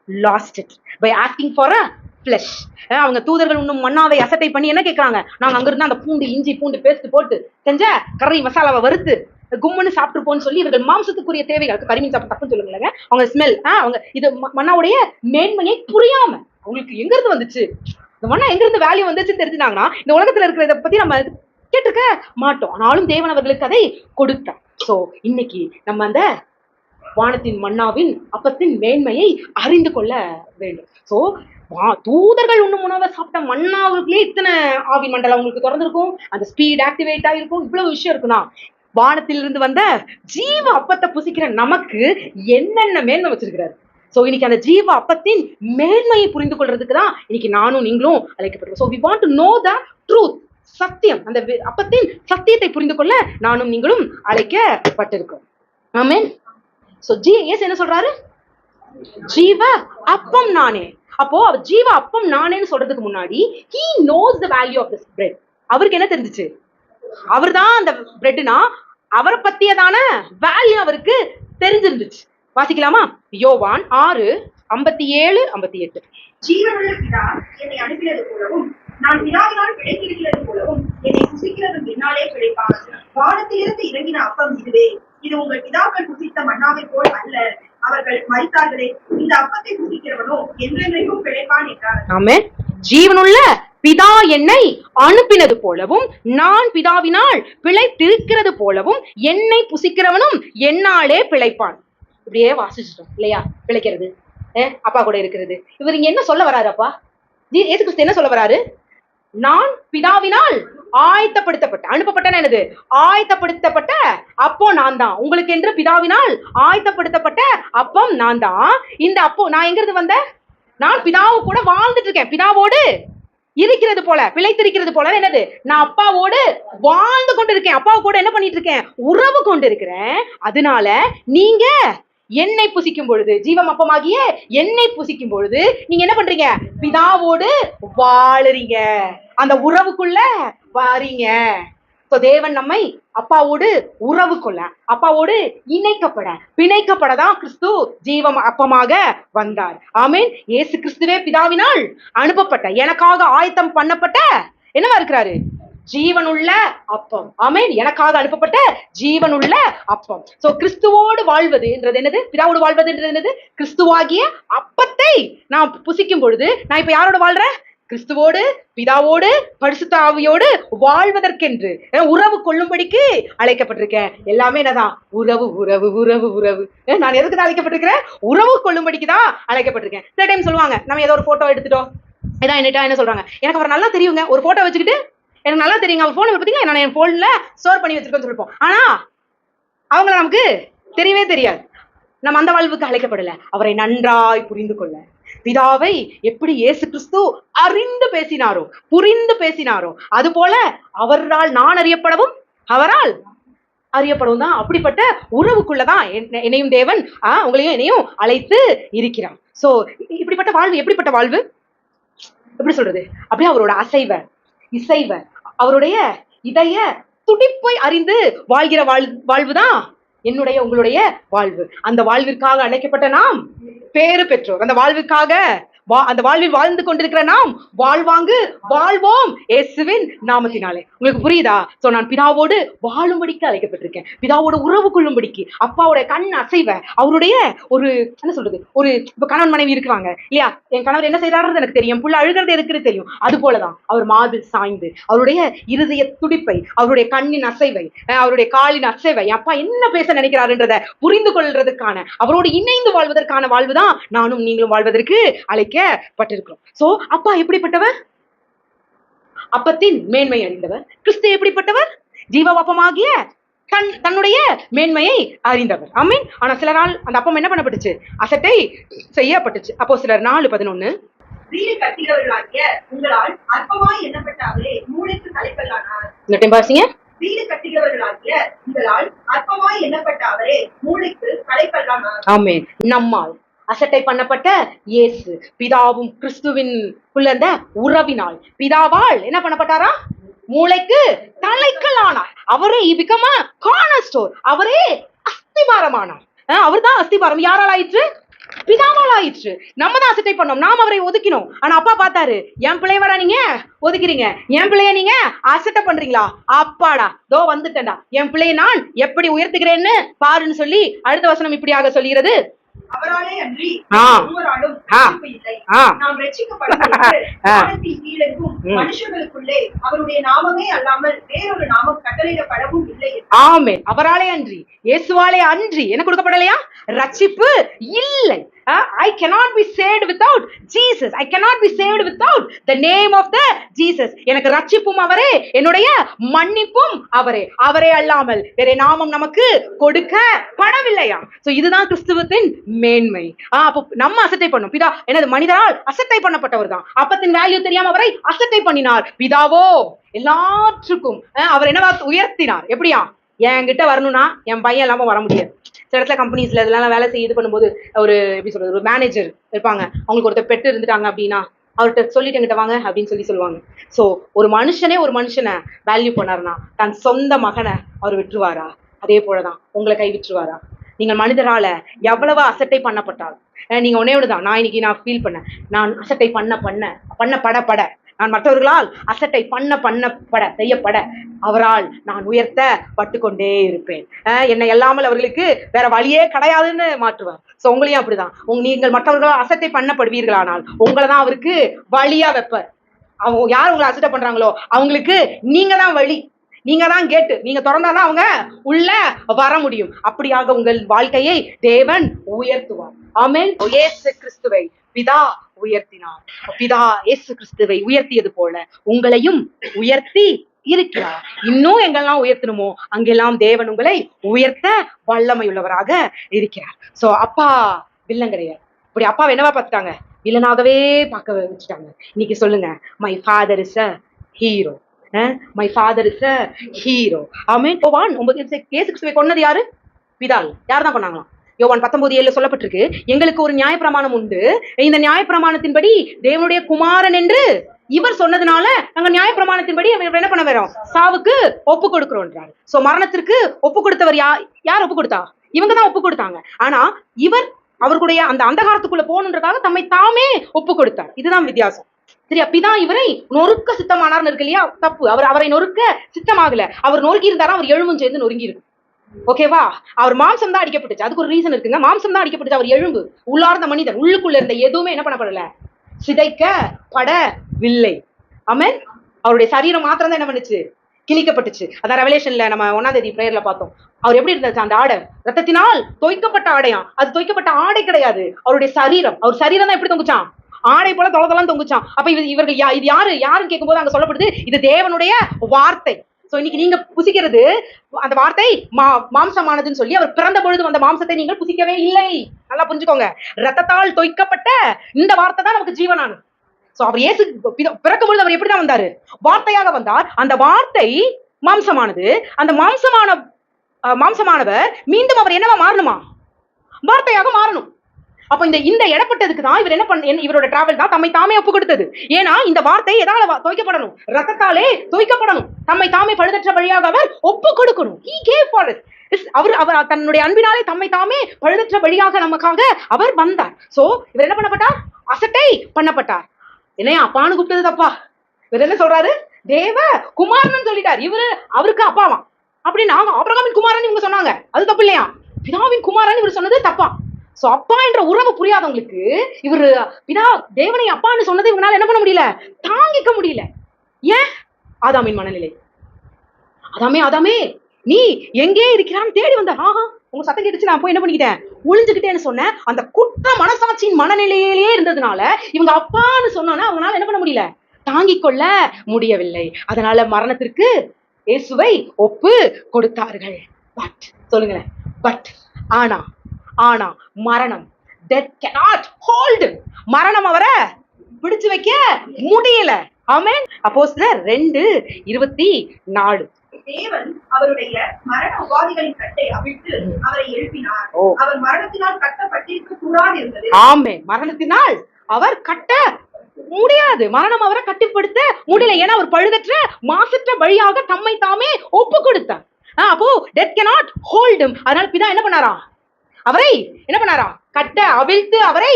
lost it by asking for a flush. அவங்க தூதர்கள் இன்னும் மன்னாவை அசட்டை பண்ணி என்ன கேட்கறாங்க? நாங்க அங்கிருந்து அந்த பூண்டு, இஞ்சி பூண்டு பேஸ்ட் போட்டு செஞ்ச கறி மசாலாவை வறுத்து கும்முன்னு சாப்பிட்டுருப்போம்னு சொல்லி இவர்கள் மாம்சத்துக்குரிய தேவைகளுக்கு, கரிமீன் சாப்பிட்டு தப்புன்னு சொல்லுங்க, அவங்க ஸ்மெல், அவங்க இது மன்னாவுடைய மேன்மையை புரியாம அவங்களுக்கு எங்க இருந்து வந்துச்சு, இந்த மண்ணா எங்க இருந்து வேல்யூ வந்துச்சுன்னு தெரிஞ்சுனாங்கன்னா இந்த உலகத்துல இருக்கிறத பத்தி நம்ம கேட்டிருக்க மாட்டோம். ஆனாலும் தேவன் அவர்களுக்கு அதை கொடுத்தார். சோ இன்னைக்கு நம்ம அந்த வானத்தின் மன்னாவின் அப்பத்தின் மேன்மையை அறிந்து கொள்ள வேண்டும். சோ தூதர்கள் உண்ணும் உணவை சாப்பிட்ட மன்னாவுக்குள்ளே இத்தனை ஆவி மண்டலம் உங்களுக்கு திறந்திருக்கும், அந்த ஸ்பீட் ஆக்டிவேட் ஆகிருக்கும், இவ்வளவு விஷயம் இருக்குன்னா வானத்திலிருந்து வந்த ஜீவ அப்பத்தை புசிக்கிற நமக்கு என்னென்ன மேன்மை வச்சிருக்கிறாரு. சோ இன்னைக்கு அந்த ஜீவ அப்பத்தின் மேன்மையை புரிந்து கொள்றதுக்கு தான் இன்னைக்கு நானும் நீங்களும் அழைக்கப்பட்டிருக்கோம். So we want to know the truth, சத்தியம், அந்த அப்பத்தின் சத்தியத்தை புரிந்து கொள்ள நானும் நீங்களும் அழைக்கப்பட்டிருக்கோம். ஆமென். சோ இயேசு என்ன சொல்றாரு? ஜீவ அப்பம் நானே. அப்போ அவர் ஜீவ அப்பம் நானேன்னு சொல்றதுக்கு முன்னாடி he knows the value of this bread. அவருக்கு என்ன தெரிஞ்சிச்சு? அவர் தான் அந்த பிரெட்னா அவரை பத்தியதான வேல்யூ அவருக்கு தெரிஞ்சிருந்துச்சு. வாசிக்கலாமா? யோவான் 6:57-58. ஜீவனுள்ள பிதா என்னை அனுப்பினது போலவும் நான் பிதாவினால் பிழைத்திருக்கிறது போலவும் என்னை புசிக்கிறதும் என்னாலே பிழைப்பார். வானத்திலிருந்து இறங்கின அப்பம் இதுவே. இது உங்கள் பிதாக்கள் புசித்த மன்னாவை போல் அல்ல. அவர்கள் மரித்தார்களே. இந்த அப்பத்தை புசிக்கிறவனோ என்றென்றைக்கும் பிழைப்பான் என்றார். ஆமென். ஜீவனுள்ள பிதா என்னை அனுப்பினது போலவும் நான் பிதாவினால் பிழைத்திருக்கிறது போலவும் என்னை புசிக்கிறவனும் என்னாலே பிழைப்பான். இப்படியே வாசிச்சிட்டோம் இல்லையா? பிழைக்கிறது, அப்பா கூட இருக்கிறது. இவர் இங்க என்ன சொல்ல வராரு? அப்பா இயேசு கிறிஸ்து என்ன சொல்ல வராரு? நான் பிதாவினால் ஆயத்தப்படுத்தப்பட்ட, அனுப்பப்பட்ட என்னது? ஆயத்தப்படுத்தப்பட்ட அப்போ நான் தான். உங்களுக்கு என்று பிதாவினால் ஆயத்தப்படுத்தப்பட்ட அப்பம் நான் தான். இந்த அப்போ நான் எங்க இருந்து வந்தேன்? நான் பிதாவு கூட வாழ்ந்துட்டு இருக்கேன். பிதாவோடு இருக்கிறது போல, பிழைத்திருக்கிறது போல என்னது? நான் அப்பாவோடு வாழ்ந்து கொண்டு இருக்கேன். அப்பாவு கூட என்ன பண்ணிட்டு இருக்கேன்? உறவு கொண்டு இருக்கிறேன். அதனால நீங்க என்னை புசிக்கும் பொழுது, ஜீவம் அப்பமாகிய என்னை புசிக்கும் பொழுது நீங்க என்ன பண்றீங்க? பிதாவோடு வாழுறீங்க, அந்த உறவுக்குள்ள வாரீங்க. தேவன் நம்மை அப்பாவோடு உறவு கொள்ள, அப்பாவோடு இணைக்கப்பட, பிணைக்கப்படதான் கிறிஸ்து ஜீவம் அப்பமாக வந்தார். ஆமீன். இயேசு கிறிஸ்துவே பிதாவினால் அனுப்பப்பட்ட, எனக்காக ஆயத்தம் பண்ணப்பட்ட என்னவா இருக்கிறாரு? ஜீவனுள்ள அப்பம். ஆமீன். எனக்காக அனுப்பப்பட்ட ஜீவனுள்ள அப்பம். சோ கிறிஸ்துவோடு வாழ்வதுன்றது என்னது? பிதாவோடு வாழ்வதுன்றது என்னது? கிறிஸ்துவாகிய அப்பத்தை நான் புசிக்கும் பொழுது நான் இப்ப யாரோட வாழ்றேன்? கிறிஸ்துவோடு, பிதாவோடு, பரிசுத்த ஆவியோடு வாழ்வதற்கென்று உறவு கொள்ளும்படிக்கு அழைக்கப்பட்டிருக்கேன். எல்லாமே என்னதான்? உறவு உறவு உறவு உறவு. நான் எதுக்கு தான் அழைக்கப்பட்டிருக்கிறேன்? உறவு கொள்ளும்படிக்கு தான் அழைக்கப்பட்டிருக்கேன். சில டைம் சொல்லுவாங்க, நம்ம ஏதோ ஒரு போட்டோ எடுத்துட்டோம், இதான் என்ன சொல்றாங்க, எனக்கு அவர் நல்லா தெரியுங்க, ஒரு போட்டோ வச்சுக்கிட்டு எனக்கு நல்லா தெரியுங்க, அவர் போன் பார்த்தீங்கன்னா நான் என் போன்ல ஸ்டோர் பண்ணி வச்சிருக்கேன்னு சொல்லிப்போம். ஆனா அவங்கள நமக்கு தெரியவே தெரியாது. நம்ம அந்த வாழ்வுக்கு அழைக்கப்படல. அவரை நன்றாய் புரிந்து கொள்ள, பிதாவை எப்படி இயேசு கிறிஸ்து அறிந்து பேசினாரோ, புரிந்து பேசினாரோ, அது போல அவரால் நான் அறியப்படவும் அவரால் அறியப்படவும் தான். அப்படிப்பட்ட உறவுக்குள்ளதான் என்னையும் தேவன் உங்களையும் என்னையும் அழைத்து இருக்கிறார். சோ இப்படிப்பட்ட வாழ்வு எப்படிப்பட்ட வாழ்வு? எப்படி சொல்றது? அப்படியே அவரோட அசைவ இசைவ, அவருடைய இதய துடிப்பை அறிந்து வாழ்கிற வாழ்வுதான் என்னுடைய உங்களுடைய வாழ்வு. அந்த வாழ்விற்காக அழைக்கப்பட்ட நாம் பேறு பெற்றோர். அந்த வாழ்வுக்காக அந்த வாழ்வில் வாழ்ந்து கொண்டிருக்கிற நாம் வாழ்வோம் இயேசுவின் நாமத்தினாலே. உங்களுக்கு புரியுதா? சோ நான் பிதாவோடு வாழும்படிக்கு அழைக்கப்பட்டிருக்கேன், பிதாவோட உறவு கொள்ளும்படிக்கு. அப்பாவோட கண் அசைவ, அவருடைய ஒரு என்ன சொல்றது, ஒரு இப்ப கணவன் மனைவி இருக்கிறாங்க இல்லையா? என் கணவர் என்ன செய்யறாருன்னு எனக்கு தெரியும், புள்ள அழுகிறது எனக்கு தெரியும். அது போலதான் அவர் மாது சாய்ந்து அவருடைய இருதய துடிப்பை, அவருடைய கண்ணின் அசைவை, அவருடைய காலின் அசைவை, அப்பா என்ன பேச நினைக்கிறாருன்றத புரிந்து கொள்றதுக்கான, அவரோடு இணைந்து வாழ்வதற்கான வாழ்வுதான் நானும் நீங்களும் வாழ்வதற்கு அழைக்கப்பட்டிருக்கிறோம். சோ அப்பா எப்படிப்பட்டவர்? அப்பத்தின் மேன்மை அறிந்தவர். கிறிஸ்து எப்படிப்பட்டவர்? ஜீவவாப்பமாகிய தன்னுடைய மேன்மையை அறிந்தவர். ஆமீன். ஆனா சிலரால் அந்த அப்பம் என்ன பண்ணப்பட்டுச்சு? அசட்டை செய்யப்பட்டுச்சு. அப்போஸ்தலர் 4:11. வீடு கட்டினவர்களாகிய உங்களால் அற்பமாய் எண்ணப்பட்ட அவரே மூளைக்கு தலைக்கல்லானார். இந்த டைம் பாருங்க. வீடு கட்டினவர்களாகிய உங்களால் அற்பமாய் எண்ணப்பட்ட அவரே மூளைக்கு தலைக்கல்லானார். ஆமீன். நம்மால் அசட்டை பண்ணப்பட்ட இயேசு பிதாவும் கிறிஸ்துவின் அந்த உறவினால் பிதாவால் என்ன பண்ணப்பட்டாரா? மூளைக்கு தலைக்கல்லானார். அவரே பிகம் a cornerstone. அவரே அஸ்திபாரமானார். அவர்தான் அஸ்திபாரம். யாரால் ஆயிற்று? பிதாவால் ஆயிற்று. நம்ம தான் அசட்டை பண்ணோம், நாம் அவரை ஒதுக்கினோம். ஆனா அப்பா பார்த்தாரு, என் பிள்ளைய வர நீங்க ஒதுக்கிறீங்க, என் பிள்ளைய நீங்க அசட்டை பண்றீங்களா? அப்பாடா தோ வந்துட்டேன்டா, என் பிள்ளைய நான் எப்படி உயர்த்துகிறேன்னு பாருன்னு சொல்லி அடுத்த வசனம் இப்படியாக சொல்கிறது. அவராலே அன்றி ஒருவராலும் ரட்சிப்பு இல்லை. நாம் ரட்சிக்கப்படுவதற்கு வானத்தின் கீழெங்கும் மனுஷர்களுக்குள்ளே அவருடைய நாமமே அல்லாமல் வேறொரு நாமம் கட்டளையிடப்படவும் இல்லை. ஆமென். அவராலே அன்றி, இயேசுவாலே அன்றி என்ன கொடுக்கப்படலையா? ரட்சிப்பு இல்லை. I cannot be saved without Jesus. I cannot be saved without the name of the Jesus. எனக்கு ரட்சிப்பும் அவரே, என்னுடைய மன்னிப்பும் அவரே. அவரே அல்லாமல் வேற நாமம் நமக்கு கொடுக்கப்படவில்லையா? சோ இதுதான் கிறிஸ்துவத்தின் மேன்மை. அப்போ நம்ம அசட்டை பண்ணோம். பிதா என்னது? மனிதரால் அசட்டை பண்ணப்பட்டவர் தான். அப்பத்தின் வேல்யூ தெரியாம அவரை அசட்டை பண்ணினார். பிதாவோ எல்லாற்றுக்கும் அவர் என்னவா உயர்த்தினார். எப்படியா? என்கிட்ட வரணும்னா என் பையன் இல்லாம வர முடியாது. சில இடத்துல கம்பெனிஸ்ல இதெல்லாம் வேலை செய்ய இது பண்ணும்போது ஒரு எப்படி சொல்றது, ஒரு மேனேஜர் இருப்பாங்க, அவங்களுக்கு ஒருத்தர் பெட்டு இருந்துட்டாங்க அப்படின்னா அவர்கிட்ட சொல்லிட்டு என்கிட்ட வாங்க அப்படின்னு சொல்லுவாங்க. சோ ஒரு மனுஷனை வேல்யூ பண்ணாருன்னா தன் சொந்த மகனை அவர் விட்டுருவாரா? அதே போலதான் உங்களை கை விட்டுருவாரா? நீங்கள் மனிதரால எவ்வளவு அசட்டை பண்ணப்பட்டாலும் நீங்க ஒன்னே விடுதான். நான் ஃபீல் பண்ணேன், நான் அசட்டை பண்ணப்பட நான் மற்றவர்களால் அசட்டை செய்யப்பட அவரால் நான் உயர்த்தப்பட்டு கொண்டே இருப்பேன். என்னை எல்லாமல் அவர்களுக்கு வேற வழியே கிடையாதுன்னு மாற்றுவார். சோ உங்களையும் அப்படிதான். நீங்கள் மற்றவர்களால் அசட்டை பண்ணப்படுவீர்களானால் உங்களை தான் அவருக்கு வழியா வைப்பார். அவங்க யார் உங்களை அசட்டை பண்றாங்களோ அவங்களுக்கு நீங்க தான் வழி, நீங்க தான் கேட்டு, நீங்க திறந்தாதான் அவங்க உள்ள வர முடியும். அப்படியாக உங்கள் வாழ்க்கையை தேவன் உயர்த்துவார். ஆமென். இயேசு கிறிஸ்துவை பிதா உயர்த்தினார். பிதா இயேசு கிறிஸ்துவை உயர்த்தியது போல உங்களையும் உயர்த்தி இருக்கிறார். இன்னும் எங்கெல்லாம் உயர்த்தணுமோ அங்கெல்லாம் தேவன் உங்களை உயர்த்த வல்லமை உள்ளவராக இருக்கிறார். சோ அப்பா வில்லன் கிடையாது. இப்படி அப்பா என்னவா பார்த்துட்டாங்க? வில்லனாகவே பார்க்க வச்சுட்டாங்க. இன்னைக்கு சொல்லுங்க, my father is a hero. My father is a hero. Amen. இயேசு கிறிஸ்துவை கொன்னது யாரு? பிதா. யார் தான் கொன்னாங்களாம்? யோவான் 19:7 சொல்லப்பட்டிருக்கு, எங்களுக்கு ஒரு நியாயப்பிரமாணம் உண்டு, இந்த நியாயப்பிரமாணத்தின்படி தேவனுடைய குமாரன் என்று இவர் சொன்னதுனால நாங்க நியாயப்பிரமாணத்தின்படி இவர் என்ன பண்ண வரோம், சாவுக்கு ஒப்பு கொடுக்கிறோன்றாரு. சோ மரணத்திற்கு ஒப்பு கொடுத்தவர் யார் ஒப்பு கொடுத்தா? இவங்கதான் ஒப்பு கொடுத்தாங்க. ஆனா இவர் அவர்களுடைய அந்த அந்தகாரத்துக்குள்ள போகணுன்றதுக்காக தம்மை தாமே ஒப்பு கொடுத்தார். இதுதான் வித்தியாசம். சரியா? பிதா இவரை நொறுக்க சித்தமானார்னு இருக்கு இல்லையா? தப்பு. அவரை நொறுக்க சித்தமாகல. அவர் நொறுக்கி இருந்தாரா அவர் எலும்பும் சேர்ந்து நொறுங்கி இருக்கு. ஓகேவா? அவர் மாம்சம் தான் அடிக்கப்பட்டுச்சு. அதுக்கு ஒரு ரீசன் இருக்குங்க. மாம்சம் தான் அடிக்கப்பட்டுச்சு. அவர் எலும்பு, உள்ளார்ந்த மனிதன், உள்ளுக்குள்ள இருந்த எதுவுமே என்ன பண்ணப்படல, சிதைக்கப்படவில்லை. ஆமென். அவருடைய சரீரம் மாத்திரம் தான் என்ன பண்ணுச்சு, கிழிக்கப்பட்டுச்சு. அதான் ரெவலேஷன்ல நம்ம 1ஆம் தேதி பிரேயர்ல பார்த்தோம். அவர் எப்படி இருந்துச்சு அந்த ஆடை? ரத்தத்தினால் தோய்க்கப்பட்ட ஆடையாம். அது தோய்க்கப்பட்ட ஆடை கிடையாது, அவருடைய சரீரம். அவர் சரீரம் தான் எப்படி தொங்குச்சான், ஆடை போல தொலைதெல்லாம் தொங்குச்சான். அப்ப இவர்கள் இது யாருன்னு கேட்கும்போது அங்க சொல்லப்படுது, இது தேவனுடைய வார்த்தை. சோ இன்னைக்கு நீங்க புசிக்கிறது அந்த வார்த்தை மாம்சமானதுன்னு சொல்லி, அவர் பிறந்த பொழுது வந்த மாம்சத்தை நீங்கள் புசிக்கவே இல்லை. நல்லா புரிஞ்சுக்கோங்க. ரத்தத்தால் தொய்க்கப்பட்ட இந்த வார்த்தை தான் நமக்கு ஜீவனானது. சோ அவர் இயேசு பிறக்கும் பொழுது அவர் எப்படிதான் வந்தாரு, வார்த்தையாக வந்தார். அந்த வார்த்தை மாம்சமானது. அந்த மாம்சமானவர் மீண்டும் அவர் என்னவா மாறணுமா, வார்த்தையாக மாறணும். அப்ப இந்த இடப்பட்டதுக்கு தான் இவர் என்ன இவரோட டிராவல் தான் தம்மை தாமே ஒப்பு கொடுத்தது. ஏன்னா இந்த வார்த்தை எதால தோய்க்கப்படணும், ரத்தத்தாலே தோய்க்கப்படணும். தம்மை தாமே பழுதற்ற வழியாக அவர் ஒப்பு கொடுக்கணும். He gave for us. அவர் தன்னுடைய அன்பினாலே தம்மை தாமே பழுதற்ற வழியாக நமக்காக அவர் வந்தார். சோ இவர் என்ன பண்ணப்பட்டார், அசட்டை பண்ணப்பட்டார். என்னையா அப்பான்னு கூப்பிட்டது தப்பா? இவர் என்ன சொல்றாரு, தேவ குமாரன் சொல்லிட்டார். அவருக்கு அப்பாவாம். அப்படின்னா ஆபிரகாமின் குமாரன் இவங்க சொன்னாங்க, அது தப்பு இல்லையா? பிதாவின் குமாரன் இவர் சொன்னது தப்பா? சோ அப்பா என்ற உறவு புரியாதவங்களுக்கு இவரு பிதா தேவனை அப்பான்னு சொன்னது இவனால என்ன பண்ண முடியல, தாங்கிக்க முடியல. ஏன்? ஆதாமின் மனநிலை. ஆதாமே நீ எங்கே இருக்கிறான்னு தேடி வந்த. உங்க சத்தம் கேட்டுச்சு, நான் போய் என்ன பண்ணிக்கிட்டேன், ஒளிஞ்சுக்கிட்டேன்னு சொன்ன. அந்த குற்ற மனசாட்சியின் மனநிலையிலேயே இருந்ததுனால இவங்க அப்பான்னு சொன்னோன்னா அவங்களால என்ன பண்ண முடியல, தாங்கிக் கொள்ள முடியவில்லை. அதனால மரணத்திற்கு இயேசுவை ஒப்பு கொடுத்தார்கள். பட் சொல்லுங்களேன், பட் ஆனா மரணம், death cannot hold him. மரணம் அவரை பிடிச்சு வைக்க முடியல. ஆமென். அப்போஸ்தலர் 2:24. தேவன் அவருடைய மரண உபாதிகளின் கட்டை அவிழ்த்து அவரை எழுப்பினார். அவர் மரணத்தினால் கட்டப்பட்டிருக்க கூடாது இருந்தது. ஆமென். மரணத்தினால் அவர் கட்ட முடியாது, மரணம் அவரை கட்டுப்படுத்த முடியல. ஏன்னா அவர் பழுதற்ற மாசற்ற வழியாக தம்மை தாமே ஒப்பு கொடுத்தார். அப்போ death cannot hold him. அதனால பிதா என்ன பண்ணாரா, அவரை என்ன பண்ணாரா, கட்ட அவிழ்த்து அவரை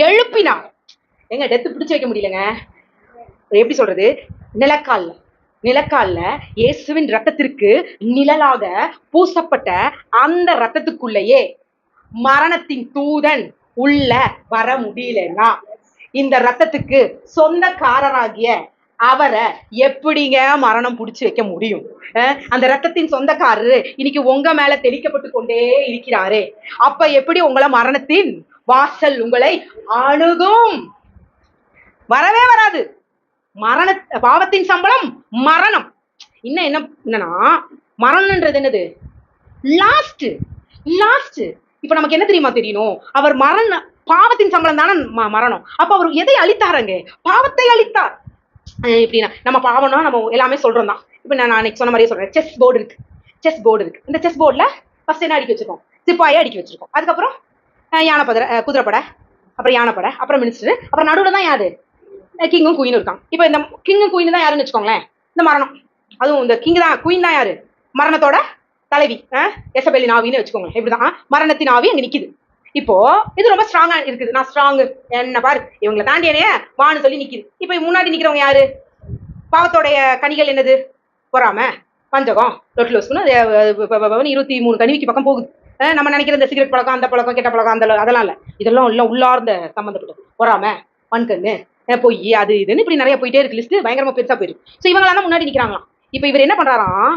எழுப்பினார். எங்க டெத்து பிடிச்சு வைக்க முடியலங்க. எப்படி சொல்றது, நிலக்கால்ல இயேசுவின் ரத்தத்திற்கு நிழலாக பூசப்பட்ட அந்த ரத்தத்துக்குள்ளேயே மரணத்தின் தூதன் உள்ள வர முடியலன்னா இந்த ரத்தத்துக்கு சொந்தக்காரராகிய அவரை எப்படிங்க மரணம் புடிச்சு வைக்க முடியும்? அந்த ரத்தத்தின் சொந்தக்காரரு இன்னைக்கு உங்க மேல தெளிக்கப்பட்டு கொண்டே இருக்கிறாரே, அப்ப எப்படி உங்களை மரணத்தின் வாசல் உங்களை அணுகும்? வரவே வராது. பாவத்தின் சம்பளம் மரணம். என்னன்னா மரணம்ன்றது என்னது, லாஸ்ட். இப்ப நமக்கு என்ன தெரியுமா தெரியணும், அவர் பாவத்தின் சம்பளம் தானே மரணம். அப்ப அவர் எதை அழித்தாருங்க, பாவத்தை அழித்தார். இப்படின்னா நம்ம பாவம்னா நம்ம எல்லாமே சொல்றோம் தான். இப்ப நான் அன்னைக்கு சொன்ன மாதிரியே சொல்றேன், செஸ் போர்டு இருக்கு. இந்த செஸ் போர்டுல ஃபர்ஸ்ட் என்ன அடிக்க வச்சிருக்கோம், சிப்பாயை அடிக்க வச்சிருக்கோம். அதுக்கப்புறம் குதிரைப்படை, அப்புறம் யானைப்படை, அப்புறம் மினிஸ்டர், அப்புறம் நடுவுல தான் யாரு, கிங்கும் குயினும் இருக்காங்க. இப்ப இந்த கிங்கும் குயின் தான் யாருன்னு வச்சுக்கோங்களேன், இந்த மரணம். அதுவும் இந்த குயின் தான் யாரு, மரணத்தோட தலைவி, எசபெலின் ஆவின்னு வச்சுக்கோங்க. இப்படிதான் மரணத்தின் ஆவி அங்க நிக்குது. இப்போ இது ரொம்ப ஸ்ட்ராங்கா இருக்குது, நான் ஸ்ட்ராங், என்ன பாரு இவங்களை தாண்டியனே வான்னு சொல்லி நிக்குது. இப்ப முன்னாடி நிக்கிறவங்க யாரு, பாவத்தோடைய கனிகள் என்னது, பொறாம, பஞ்சகம், லொட்லோஸ்னு 23 கனிவிக்கு பக்கம் போகுது. நம்ம நினைக்கிற இந்த சிகரெட் பழக்கம், அந்த பழக்கம், கெட்ட பழக்கம், அதெல்லாம் இல்ல. இதெல்லாம் எல்லாம் உள்ளார்ந்த சம்பந்தப்பட்டது. பொறாம, பண்கண்ணு, பொய், அது இதுன்னு இப்படி நிறைய போயிட்டே இருக்கு. லிஸ்ட் பயங்கரமா பெருசா போயிருக்கு. சோ இவங்களாம் தான் முன்னாடி நிக்கிறாங்களாம். இப்ப இவர் என்ன பண்றாராம்,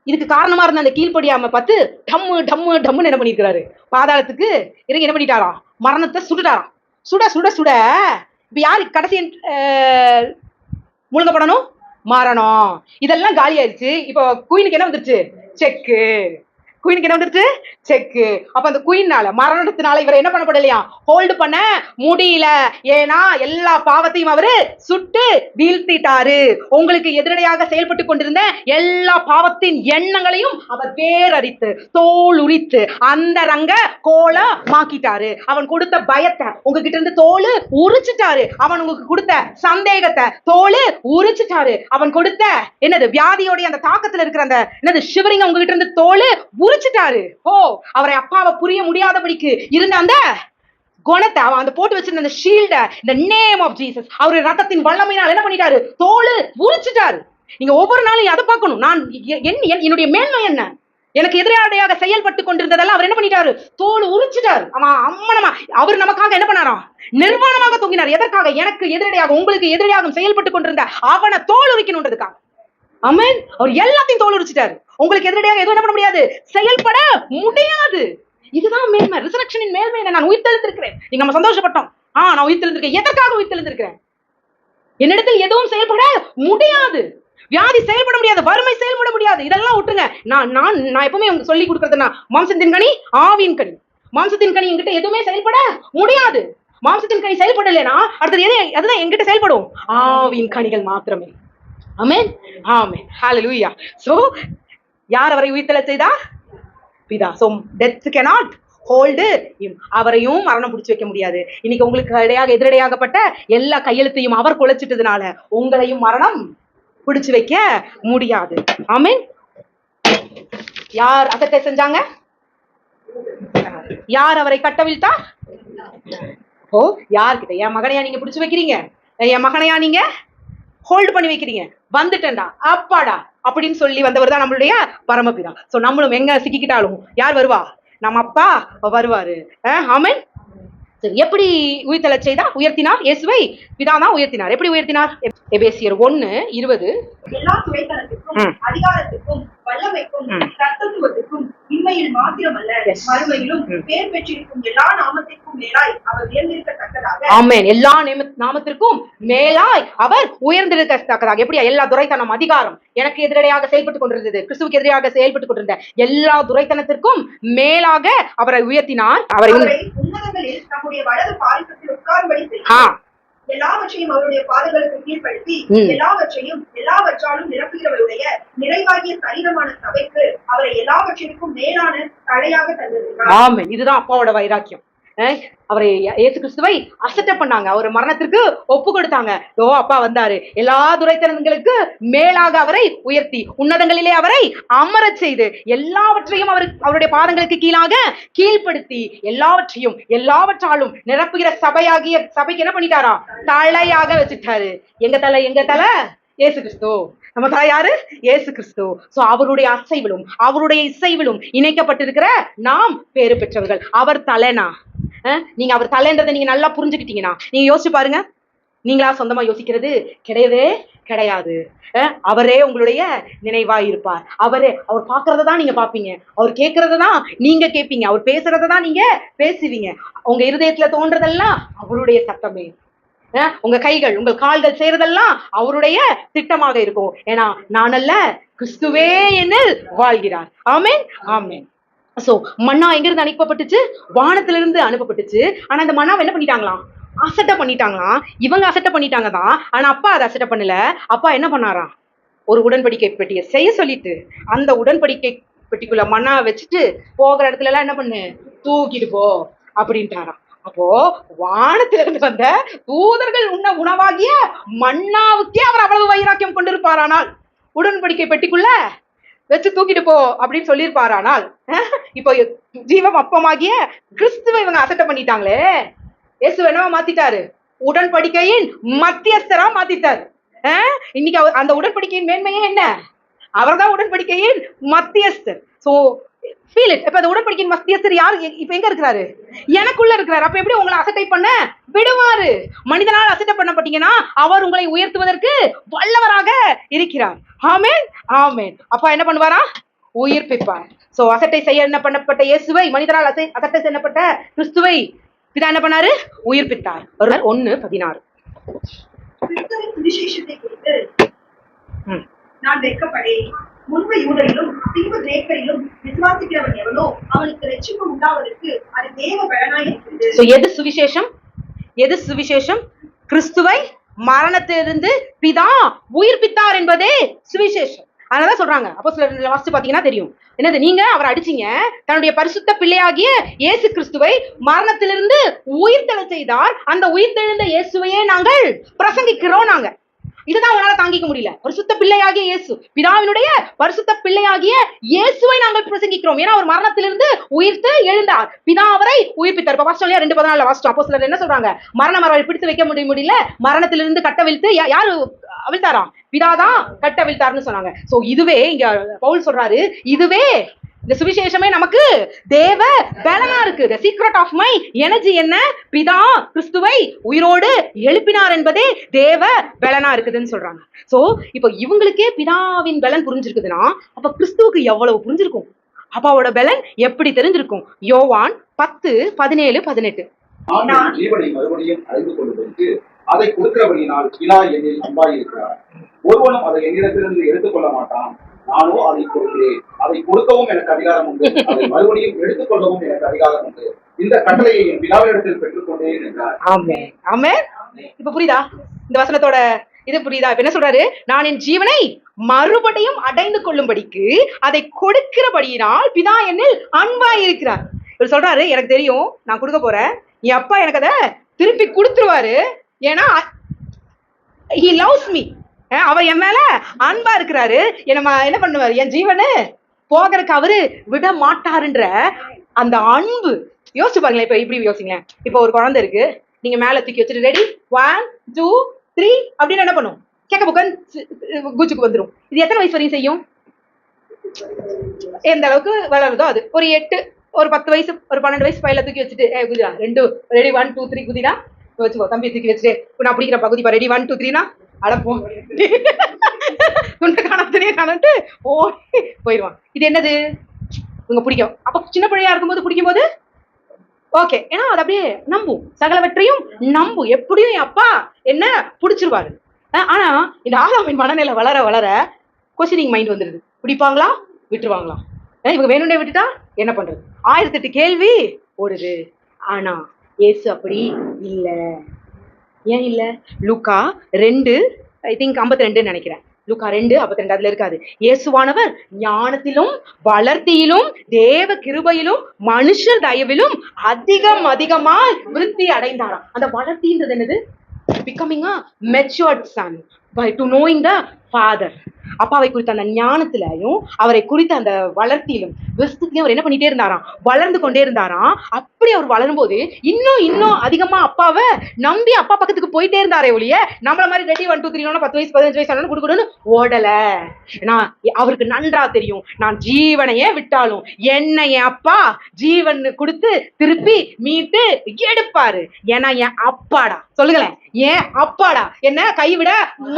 இதுக்கு காரணமா இருந்த அந்த கீழ்ப்படியாம பார்த்து டம்முன்னு என்ன பண்ணிருக்காரு, பாதாளத்துக்கு இறங்கி என்ன பண்ணிட்டாராம், மரணத்தை சுட்டுட்டாராம். சுட இப்ப யாரு கடைசி முழுங்கப்படணும், மரணம். இதெல்லாம் காலி ஆயிடுச்சு. இப்போ குயினுக்கு என்ன வந்துருச்சு, செக்கு. குயினுக்கு என்ன வந்துருச்சு? செக்கு. அப்ப அந்த குயினால மரணத்தினால இவர் என்ன பண்ணப்படலையா? ஹோல்டு பண்ண முடியல. ஏன்னா எல்லா பாவத்தையும் அவரு சுட்டு வீழ்த்திட்டாரு. உங்களுக்கு எதிரடையாக செயல்பட்டு கொண்டிருந்த எல்லா பாவத்தின் எண்ணங்களையும் அவர் வேரறித்து தோல் உரித்து அந்த ரங்க கோலமாக்கிட்டாரு. அவன் கொடுத்த பயத்தை உங்ககிட்ட இருந்து தோல் உரிச்சிட்டாரு. அவன் உங்களுக்கு கொடுத்த சந்தேகத்தை தோல் உரிச்சிட்டாரு. அவன் கொடுத்த என்னது வியாதியோடைய அந்த தாக்கத்துல இருக்கிற அந்த என்னது ஷிவரிங் உங்ககிட்ட இருந்து தோல் உரிச்சிட்டாரு. ஓ, அவரை அப்பாவை புரிய முடியாதபடிக்கு இருந்த அந்த குணத்தை அவன் அந்த போட்டு வச்சிருந்த அந்த ஷீல்ட, இந்த நேம் ஆஃப் ஜீசஸ், அவருடைய ரத்தத்தின் வல்லமையினால் என்ன பண்ணிட்டாரு? தோல் உரிச்சிட்டாரு. நீங்க ஒவ்வொரு நாளும் அதை பார்க்கணும். நான் என்னுடைய மேன்மை என்ன? எனக்கு எதிராடையாக செயல்பட்டு கொண்டிருந்ததெல்லாம் அவர் என்ன பண்ணிட்டாரு? தோல் உரிச்சிட்டாரு. அவன் அம்மனமா அவர் நமக்காக என்ன பண்ணாராம்? நிர்வாணமாக தொங்கினார். எதற்காக? எனக்கு எதிரடையாக உங்களுக்கு எதிராக செயல்பட்டு கொண்டிருந்த அவனை தோல் உரிக்கணுன்றதுக்காக. ஆமென். அவர் எல்லாத்தையும் தோல் உரிச்சிட்டாரு. உங்களுக்கு எதிரடையாக எதுவும் என்ன பண்ண முடியாது? செயல்பட முடியாது. இதுதான் மேன்மை. ரிசரக்ஷனின் மேன்மை. நான் உயிர்த்தெழுந்திருக்கிறேன். நீங்க நம்ம சந்தோஷப்பட்டோம். நான் உயிர்த்தெழுந்திருக்கேன். எதற்காக உயிர்த்தெழுந்திருக்கிறேன்? என்னிடத்தில் எதுவும் செயல்பட முடியாது. வியாதி செயல்பட முடியாது. வறுமை செயல்பட முடியாது. இதெல்லாம் விட்டுருங்க. நான் எப்பவுமே உங்களுக்கு சொல்லி கொடுக்கறதுன்னா, மாம்சத்தின் கனி ஆவியின் கனி. மாம்சத்தின் கனி என்கிட்ட எதுவுமே செயல்பட முடியாது. மாம்சத்தின் கனி செயல்படலைன்னா அடுத்தது எது? அதுதான் என்கிட்ட செயல்படும். ஆவியின் கனிகள் மாத்திரமே. ஆமென். ஆமென். ஹalleluya. சோ யார் அவரை உயிர்த்தெழச் செய்தார்? பிதா. So death cannot hold him. அவரையும் மரணம் பிடிச்சு வைக்க முடியாது. இன்னைக்கு உங்களுக்கு எதிரடையாகப்பட்ட எல்லா கையெழுத்தையும் அவர் குலைச்சிட்டதுனால உங்களையும் மரணம் பிடிச்சு வைக்க முடியாது. ஆமென். யார் அசட்டை செஞ்சாங்க? யார் அவரை கட்டவிழ்த்தார்? ஓ, யார்கிட்ட? என் மகனையா நீங்க பிடிச்சு வைக்கிறீங்க? என் மகனையா நீங்க ஹோல்டு பண்ணி வைக்கிறீங்க? வந்துட்டேன்டா அப்பாடா அப்படின்னு சொல்லி வந்தவர் தான் நம்மளுடைய பரமபிதா. சோ நம்மளும் எங்க சிக்கிக்கிட்டாலும் யார் வருவா? நம்ம அப்பா வருவாரு. ஆமென். சரி, எப்படி உயிர்த்தெழச் செய்தா? உயர்த்தினார். இயேசுவை பிதாதான் உயர்த்தினார். எப்படி உயர்த்தினார்? எபேசியர் 1:20. எல்லா துறைத்தனத்துக்கும் அதிகாரத்துக்கும் வல்லமைக்கும் தத்துவத்துக்கும் இம்மையில் மாத்திரமல்ல மறுமையிலும் பேர் பெற்றிருக்கும் எல்லா நாமத்திற்கும் மேலாய் அவர் உயர்ந்திருக்கத்தக்கதாக. ஆமென். எல்லா நாமத்திற்கும் மேலாய் அவர் உயர்ந்திருக்கத்தக்கதாக. எப்படியா? எல்லா துரைத்தனம் அதிகாரம் எனக்கு எதிரடையாக செயல்பட்டுக் கொண்டிருந்தது, கிறிஸ்துவுக்கு எதிராக செயல்பட்டுக் கொண்டிருந்த எல்லா துரைத்தனத்திற்கும் மேலாக அவரை உயர்த்தினார். அவரை உன்னதங்களில் நம்முடைய வலது பாரிசத்தில் உட்காரும்படி செய்தார். எல்லாவற்றையும் அவருடைய பாதங்களுக்கு கீழ்ப்படுத்தி எல்லாவற்றாலும் நிரப்புகிறவருடைய நிறைவாகிய சரீரமான சபைக்கு அவரை எல்லாவற்றிற்கும் மேலான தலையாக தந்திருக்கிறார். ஆமென். இதுதான் அப்பாவோட வைராக்கியம். அவரை இயேசு கிறிஸ்துவை அசட்டை பண்ணாங்க. அவர் மரணத்திற்கு ஒப்பு கொடுத்தாங்க. ஓ, அப்பா வந்தாரு. எல்லா துரைத்தனங்களுக்கு மேலாக அவரை உயர்த்தி உன்னதங்களிலே அவரை அமரச் செய்து எல்லாவற்றையும் அவருடைய பாதங்களுக்கு கீழ்ப்படுத்தி எல்லாவற்றாலும் நிரப்புகிற சபைக்கு என்ன பண்ணிட்டாரா? தலையாக வச்சுட்டாரு. எங்க தலை? இயேசு கிறிஸ்து. நம்ம தலை யாரு? இயேசு கிறிஸ்து. சோ அவருடைய அசைவிலும் அவருடைய இசைவிலும் இணைக்கப்பட்டிருக்கிற நாம் பேறு பெற்றவர்கள். அவர் தலைனா நீங்க அவர் தலைன்றதை நீங்க நல்லா புரிஞ்சுக்கிட்டீங்கன்னா நீங்க யோசிச்சு பாருங்க. நீங்களா சொந்தமா யோசிக்கிறது கிடையவே கிடையாது. அவரே உங்களுடைய நினைவாய் இருப்பார். அவர் பாக்குறதான் நீங்க பாப்பீங்க. அவர் கேட்கறதான் நீங்க கேட்பீங்க. அவர் பேசுறதான் நீங்க பேசுவீங்க. உங்க இருதயத்துல தோன்றதெல்லாம் அவருடைய சத்தமே. உங்க கைகள் உங்கள் கால்கள் செய்யறதெல்லாம் அவருடைய திட்டமாக இருக்கும். ஏன்னா நானல்ல, கிறிஸ்துவே என்னில் வாழ்கிறார். ஆமென். ஆமென். சோ மன்னா எங்க இருந்து அனுப்பப்பட்டுச்சு? வானத்திலிருந்து அனுப்பப்பட்டுச்சு. ஆனா இந்த மன்னாவை என்ன பண்ணிட்டாங்களாம்? அசட்டை பண்ணிட்டாங்களாம். இவங்க அசட்டை பண்ணிட்டாங்க தான். ஆனா அப்பா அதை அசட்டை பண்ணல. அப்பா என்ன பண்ணாராம்? ஒரு உடன்படிக்கை பெட்டியை செய்ய சொல்லிட்டு அந்த உடன்படிக்கை பெட்டிக்குள்ள மன்னாவை வச்சுட்டு போகிற இடத்துல எல்லாம் என்ன பண்ணு? தூக்கிட்டு போ அப்படின்ட்டாராம். அப்போ வானத்திலிருந்து வந்த தூதர்கள் உண்ண உணவாகிய மன்னாவுக்கே அவர் அவ்வளவு வைராக்கியம் கொண்டிருப்பாரானால் உடன்படிக்கை பெட்டிக்குள்ள வச்சு தூக்கிட்டு போ அப்படின்னு சொல்லியிருப்பாரானால், இப்போ ஜீவம் அப்பமாகிய கிறிஸ்துவை இவங்க அசட்டை பண்ணிட்டாங்களே. இயேசு என்னவா மாத்திட்டாரு? உடன்படிக்கையின் மத்தியஸ்தரா மாத்திட்டாரு. இன்னைக்கு அந்த உடன்படிக்கையின் மேன்மையே என்ன? அவர்தான் உடன்படிக்கையின் மத்தியஸ்தர். So feel it. இப்ப அந்த உடன்படிக்கையின் மத்தியஸ்தர் யார்? இப்ப எங்க இருக்கிறாரு? எனக்குள்ள இருக்கிறாரு. அப்ப எப்படி உங்களை அசட்டை பண்ண விடுவாரு? மனிதனால் அசட்டை பண்ணப்பட்டீங்கன்னா அவர் உங்களை உயர்த்துவதற்கு வல்லவராக இருக்கிறார். ஆமென். ஆமென். அப்பா என்ன பண்ணுவாரா? உயிர்ப்பிப்பார். சோ அசட்டை செய்ய என்ன பண்ணப்பட்ட இயேசுவை, மனிதனால் அசட்டை செய்யப்பட்ட கிறிஸ்துவை பிதா என்ன பண்ணாரு? உயிர்ப்பித்தார். 1:16. சுவிசேஷத்தை குறித்து நான் வெட்கப்படேன். முன்பு யூதரிலும் பின்பு கிரேக்கரிலும் விசுவாசிக்கிறவன் எவனோ அவனுக்கு ரட்சிப்பு உண்டாவதற்கு அது தேவ பலனாய் இருக்கிறது. So, எது சுவிசேஷம்? எது சுவிசேஷம்? கிறிஸ்துவை மரணத்திலிருந்து பிதா உயிர்ப்பித்தார் என்பதே சுவிசேஷம். அதனாலதான் சொல்றாங்க. அப்போஸ்தலர் வாசிச்சு பாத்தீங்கன்னா தெரியும். என்னது, நீங்க அவரை அடிச்சீங்க, தன்னுடைய பரிசுத்த பிள்ளையாகிய இயேசு கிறிஸ்துவை மரணத்திலிருந்து உயிர்த்தெழச் செய்தார். அந்த உயிர்த்தெழுந்த இயேசுவையே நாங்கள் பிரசங்கிக்கிறோம். நாங்க இதுதான் உங்களால தாங்கிக்க முடியல. பரிசுத்த பிள்ளையாகிய இயேசு, பிதாவினுடைய பரிசுத்த பிள்ளையாகிய இயேசுவை நாங்கள் பிரசங்கிக்கிறோம். ஏன்னா அவர் மரணத்திலிருந்து உயிர்த்து எழுந்தார், பிதா அவரை உயிர்ப்பித்தார். இப்ப வாசிச்சோம் 2:14 வாசிச்சோம். அப்போஸ்தலர் என்ன சொல்றாங்க? மரணம் அவரை பிடித்து வைக்க முடியல, மரணத்திலிருந்து கட்டவிழ்த்து யாரு அவிழ்த்தாராம்? பிதாதான் கட்டவிழ்த்தார்னு சொன்னாங்க. சோ இதுவே இங்க பவுல் சொல்றாரு, இதுவே இந்த சுவிசேஷமே நமக்கு தேவ பலனா இருக்கு. the secret of my energy என்ன? பிதா கிறிஸ்துவை உயிரோடு எழுப்பினார் என்பதே தேவ பலனா இருக்குதுன்னு சொல்றாங்க. சோ இப்போ இவங்களுக்கே பிதாவின் பலன் புரிஞ்சிருக்குதுன்னா அப்ப கிறிஸ்துவுக்கு எவ்வளவு புரிஞ்சிருக்கும்? அப்பாவோட பலன் எப்படி தெரிஞ்சிருக்கும்? யோவான் 10:17-18. நான் ஜீவனை மறுபடியும் அறிந்து கொள்வதற்கு அதை கொடுக்கிறபடியினால் பிதா என்னில் அன்பாயிருக்கிறார். ஒருவனும் அதை என்னிடத்திலிருந்து எடுத்துக்கொள்ள மாட்டான். நானோ அதை கொடுக்கிறேன். அதை கொடுக்கவும் எனக்கு அதிகாரம் உண்டு, அதை மறுபடியும் எடுத்துக்கொள்ளவும் எனக்கு அதிகாரம் உண்டு. இந்த கட்டளையை என் பிதாவினிடத்தில் பெற்றுக்கொண்டேன் என்றார். ஆமென், ஆமென். இப்ப புரியுதா இந்த வசனத்தோட இது? புரியுதா? இப்ப என்ன சொல்றாரு? நான் என் ஜீவனை மறுபடியும் அடைந்து கொள்ளும்படிக்கு அதை கொடுக்கிறபடியினால் பிதா என்னில் அன்பாய் இருக்கிறார். இவர் சொல்றாரு, எனக்கு தெரியும் நான் கொடுக்க போறேன், என் அப்பா எனக்கு அதை திருப்பி கொடுத்துருவாரு. ஏன்னா he loves me. அவர் என் மேல அன்பா இருக்கிறாரு. என்ன பண்ணுவாரு? என் ஜீவனு போகிறதுக்கு அவரு விட மாட்டாருன்ற அந்த அன்பு. யோசிச்சு பாருங்களேன். இப்ப இப்படி யோசிங்களேன். இப்ப ஒரு குழந்தை இருக்கு, நீங்க மேல தூக்கி வச்சுட்டு ரெடி 1 2 3 அப்படின்னு என்ன பண்ணும்? கேட்க புக்கன் குச்சுக்கு வந்துடும். இது எத்தனை வயசு வரையும் செய்யும்? எந்த அளவுக்கு வளருதோ அது. ஒரு 8 ஒரு 10 வயசு ஒரு 12 வயசு பையில தூக்கி வச்சுட்டு குதிரா 2 ரெடி 1 2 3 குதிரா வச்சுக்கோ. தம்பி தூக்கி வச்சுட்டு நான் பிடிக்கிறப்பா குதிப்பா ரெடி 1 2 3னா அடப்போம் துண்டை காணத்துனே காணட்டு போயிடுவான். இது என்னது? இவங்க பிடிக்கும். அப்ப சின்ன பிள்ளையா இருக்கும்போது பிடிக்கும் போது ஓகே, ஏன்னா அது அப்படியே நம்பும், சகலவற்றையும் நம்பும். எப்படியும் என் அப்பா என்ன பிடிச்சிருவாரு. ஆனா இந்த ஆதாமின் மனநிலை வளர வளர கொஸ்டினிங் மைண்ட் வந்துடுது. பிடிப்பாங்களா விட்டுருவாங்களா? இவங்க வேணும்னே விட்டுட்டா என்ன பண்றது? 1008 கேள்வி ஓடுது. ஆனா இயேசு அப்படி இல்ல. ஏன் இல்ல? லூக்கா 2 ஐ திங்க் 52 நினைக்கிறேன். லூக்கா 2:52 அதுல இருக்காது. இயேசுவானவர் ஞானத்திலும் வளர்த்தியிலும் தேவ கிருபையிலும் மனுஷர் தயவிலும் அதிகமா விருத்தி அடைந்தாராம். அந்த வளர்த்தின்றது என்னது? Becoming a matured son by to knowing the father. அப்பாவை குறித்த அந்த ஞானத்திலையும் அவரை குறித்த அந்த வளர்த்தியிலும் விருத்திலையும் அவர் என்ன பண்ணிட்டே இருந்தாராம்? வளர்ந்து கொண்டே இருந்தாராம். அப்படி அவர் வளரும் போது இன்னும் அதிகமா அப்பாவை நம்பி அப்பா பக்கத்துக்கு போயிட்டே இருந்தாரே ஒழிய நம்மள மாதிரி ரெடி 1 2 3 10 வயசு 15 வயசு ஆனாலும் கொடுக்கணும்னு ஓடல. ஏன்னா அவருக்கு நன்றா தெரியும், நான் ஜீவனையே விட்டாலும் என்ன என் அப்பா ஜீவன் கொடுத்து திருப்பி மீட்டு எடுப்பாரு. ஏன்னா என் அப்பாடா, சொல்லுங்களேன், ஏன் அப்பாடா என்ன கைவிட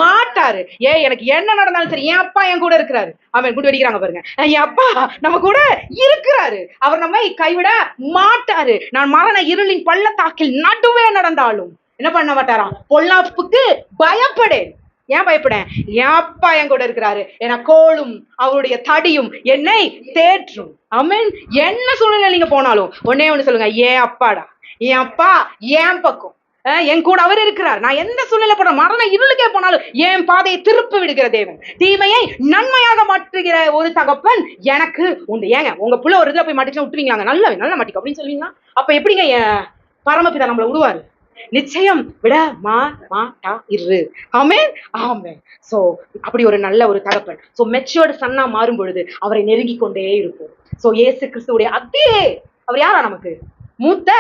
மாட்டாரு. எனக்கு என்ன நடந்தாலும் சரி என் அப்பா என் கூட இருக்கிறாரு. அவன் கூட்டு வெடிக்கிறாங்க பாருங்க. என் அப்பா நம்ம கூட இருக்கிறாரு, அவர் நம்மை கைவிட மாட்டாரு. நான் மரண இருளின் பள்ளத்தாக்கில் நடுவே நடந்தாலும் என்ன பண்ண மாட்டாராம்? பொல்லாப்புக்கு பயப்படேன். ஏன் பயப்படேன்? என் அப்பா என் கூட இருக்கிறாரு. ஏன்னா கோலும் அவருடைய தடியும் என்னை தேற்றும். ஆமென். என்ன சூழ்நிலை நீங்க போனாலும் ஒன்னே ஒண்ணு சொல்லுங்க, ஏன் அப்பாடா, என் அப்பா என் பக்கம், என் கூட அவர் இருக்கிறார். நான் எந்த சூழ்நிலை போன மரண இருளுக்கே போனாலும் என் பாதையை திருப்பி விடுகிற தேவன், தீமையை நன்மையாக மாற்றுகிற ஒரு தகப்பன் எனக்கு உண்டு. ஏங்க உங்க புள்ள ஒரு இதுல போய் மாட்டிச்சு விட்டுவீங்களாங்க? நல்ல மாட்டிக்கும் அப்படின்னு சொல்லுவீங்களா? அப்ப எப்படிங்க பரமபிதா நம்மளை விடுவாரு? நிச்சயம் விட மாட்டா இரு. ஆமென், ஆமென். சோ அப்படி ஒரு நல்ல ஒரு தகப்பன். சோ மெச்சூர்டு சன்னா மாறும் பொழுது அவரை நெருங்கி கொண்டே இருக்கும். சோ இயேசு கிறிஸ்துவுடைய அதே அவர் யாரா? நமக்கு மூத்த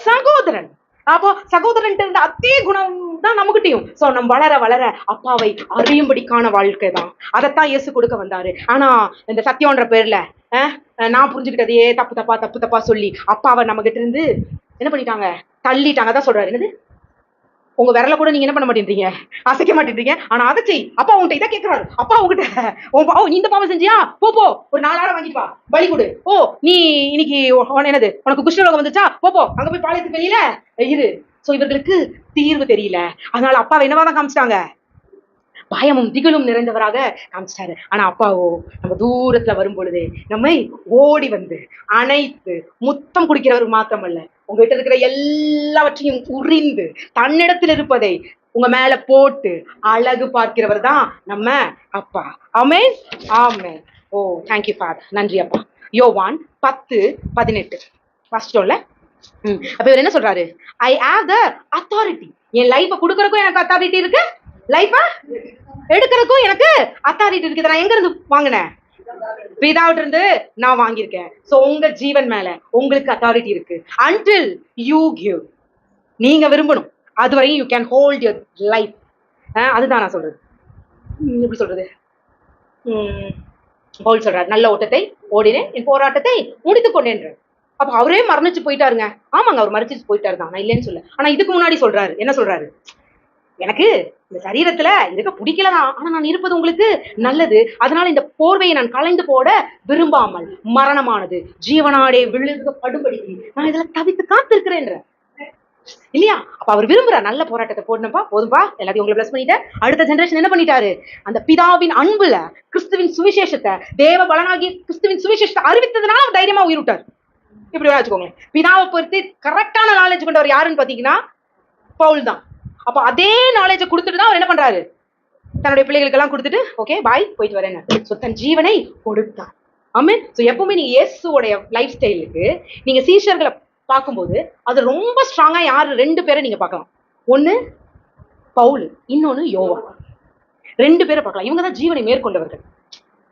சகோதரன். அப்போ சகோதரன் இருந்த அதே குணம் தான் நமக்கிட்டையும். சோ நம்ம வளர வளர அப்பாவை அறியும்படிக்கான வாழ்க்கை தான். அதைத்தான் இயேசு கொடுக்க வந்தாரு. ஆனா இந்த சத்தியம்ன்ற பேர்ல நான் புரிஞ்சுக்கிட்டதையே தப்பு தப்பா சொல்லி அப்பாவை நம்ம கிட்ட இருந்து என்ன பண்ணிட்டாங்க? தள்ளிட்டாங்க. தான் சொல்றாரு, என்னது, உங்க விரல கூட நீங்க என்ன பண்ண மாட்டேன்றீங்க, அசைக்க மாட்டேன்றீங்க. ஆனா அதை செய். அப்பா உன்கிட்ட இதை கேட்கிறாரு. அப்பா உங்ககிட்ட நீ இந்த பாவம் செஞ்சியா, போ ஒரு 4 ஆடை வாங்கிப்பா, பலி கொடு. நீ இன்னைக்கு என்னது உனக்கு குஷ்டரோகம் வந்துச்சா, போ அங்க போய் பாளையத்துக்கு வெளியில இரு. சோ இவர்களுக்கு தீர்வு தெரியல. அதனால அப்பாவை என்னவாதான் காமிச்சிட்டாங்க? பயமும் திகிலும் நிறைந்தவராக காமிச்சிட்டாரு. ஆனா அப்பாவோ நம்ம தூரத்துல வரும் பொழுது நம்மை ஓடி வந்து அணைத்து முத்தம் குடிக்கிறவர் மாத்திரமல்ல, உங்ககிட்ட இருக்கிற எல்லாவற்றையும் உறிந்து தன்னிடத்தில் இருப்பதை உங்க மேல போட்டு அழகு பார்க்கிறவர் தான் நம்ம அப்பா. ஆமென், ஆமென். ஓ தேங்க்யூ ஃபாதர், நன்றி அப்பா. யோவான் 10:18 வாசிச்சோம்ல. அப்ப இவர் என்ன சொல்றாரு? I have the authority. என் லைஃப கொடுக்கறதுக்கும் எனக்கு அத்தாரிட்டி இருக்கு, லைஃப எடுக்கிறதுக்கும் எனக்கு அத்தாரிட்டி இருக்குது. நான் எங்க இருந்து வாங்கினேன்? பிதாவிட்ட இருந்து நான் வாங்கியிருக்கேன். சோ உங்க ஜீவன் மேல உங்களுக்கு அத்தாரிட்டி இருக்கு. until you give, நீங்க விரும்பணும், அதுவரையும் you can hold your life. அதுதான் நான் சொல்றது. எப்படி சொல்றது? பவுல் சொல்றாரு, நல்ல ஓட்டத்தை ஓடினேன், என் போராட்டத்தை முடித்துக் கொண்டேன்ற. அப்ப அவரே மரணிச்சு போயிட்டாருங்க. ஆமாங்க, அவர் மரணிச்சு போயிட்டாரு தான், நான் இல்லைன்னு சொல்ல. ஆனா இதுக்கு முன்னாடி சொல்றாரு, என்ன சொல்றாரு? எனக்கு இந்த சரீரத்துல இருக்க பிடிக்கலதான், ஆனா நான் இருப்பது உங்களுக்கு நல்லது. அதனால இந்த போர்வையை நான் கலைந்து போட விரும்பாமல் மரணமானது ஜீவனாடே விழுகப்படும்படிக்கு நான் இதுல தவித்து காத்திருக்கிறேன்ற இல்லையா? அப்ப அவர் விரும்புறார், நல்ல போராட்டத்தை போடணும்பா, போதும்பா, எல்லாத்தையும் உங்களை பிளஸ் பண்ணிட்டு அடுத்த ஜெனரேஷன் என்ன பண்ணிட்டாரு? அந்த பிதாவின் அன்புல கிறிஸ்துவின் சுவிசேஷத்தை, தேவ பலனாகிய கிறிஸ்துவின் சுவிசேஷத்தை அறிவித்ததுனால அவர் தைரியமா உயிரிட்டார். இப்படி வச்சுக்கோங்க. பிதாவை பொறுத்து கரெக்டான நாலேஜ் கொண்டவர் யாருன்னு பாத்தீங்கன்னா பவுல் தான். அப்ப அதே நாலேஜை கொடுத்துட்டு தான் அவர் என்ன பண்றாரு? தன்னுடைய பிள்ளைகளுக்கு எல்லாம் கொடுத்துட்டு ஓகே பாய் போயிட்டு வரேன். சோ தன் ஜீவனை கொடுத்தார். ஆமென். சோ எப்பவுமே நீங்க இயேசுவோடைய லைஃப் ஸ்டைலுக்கு நீங்க சீஷர்களை பார்க்கும்போது அது ரொம்ப ஸ்ட்ராங்கா யாரு 2 பேரை நீங்க பார்க்கலாம். ஒண்ணு பவுல், இன்னொன்னு யோவான். 2 பேரை பார்க்கலாம். இவங்க தான் ஜீவனை மேற்கொண்டவர்கள்.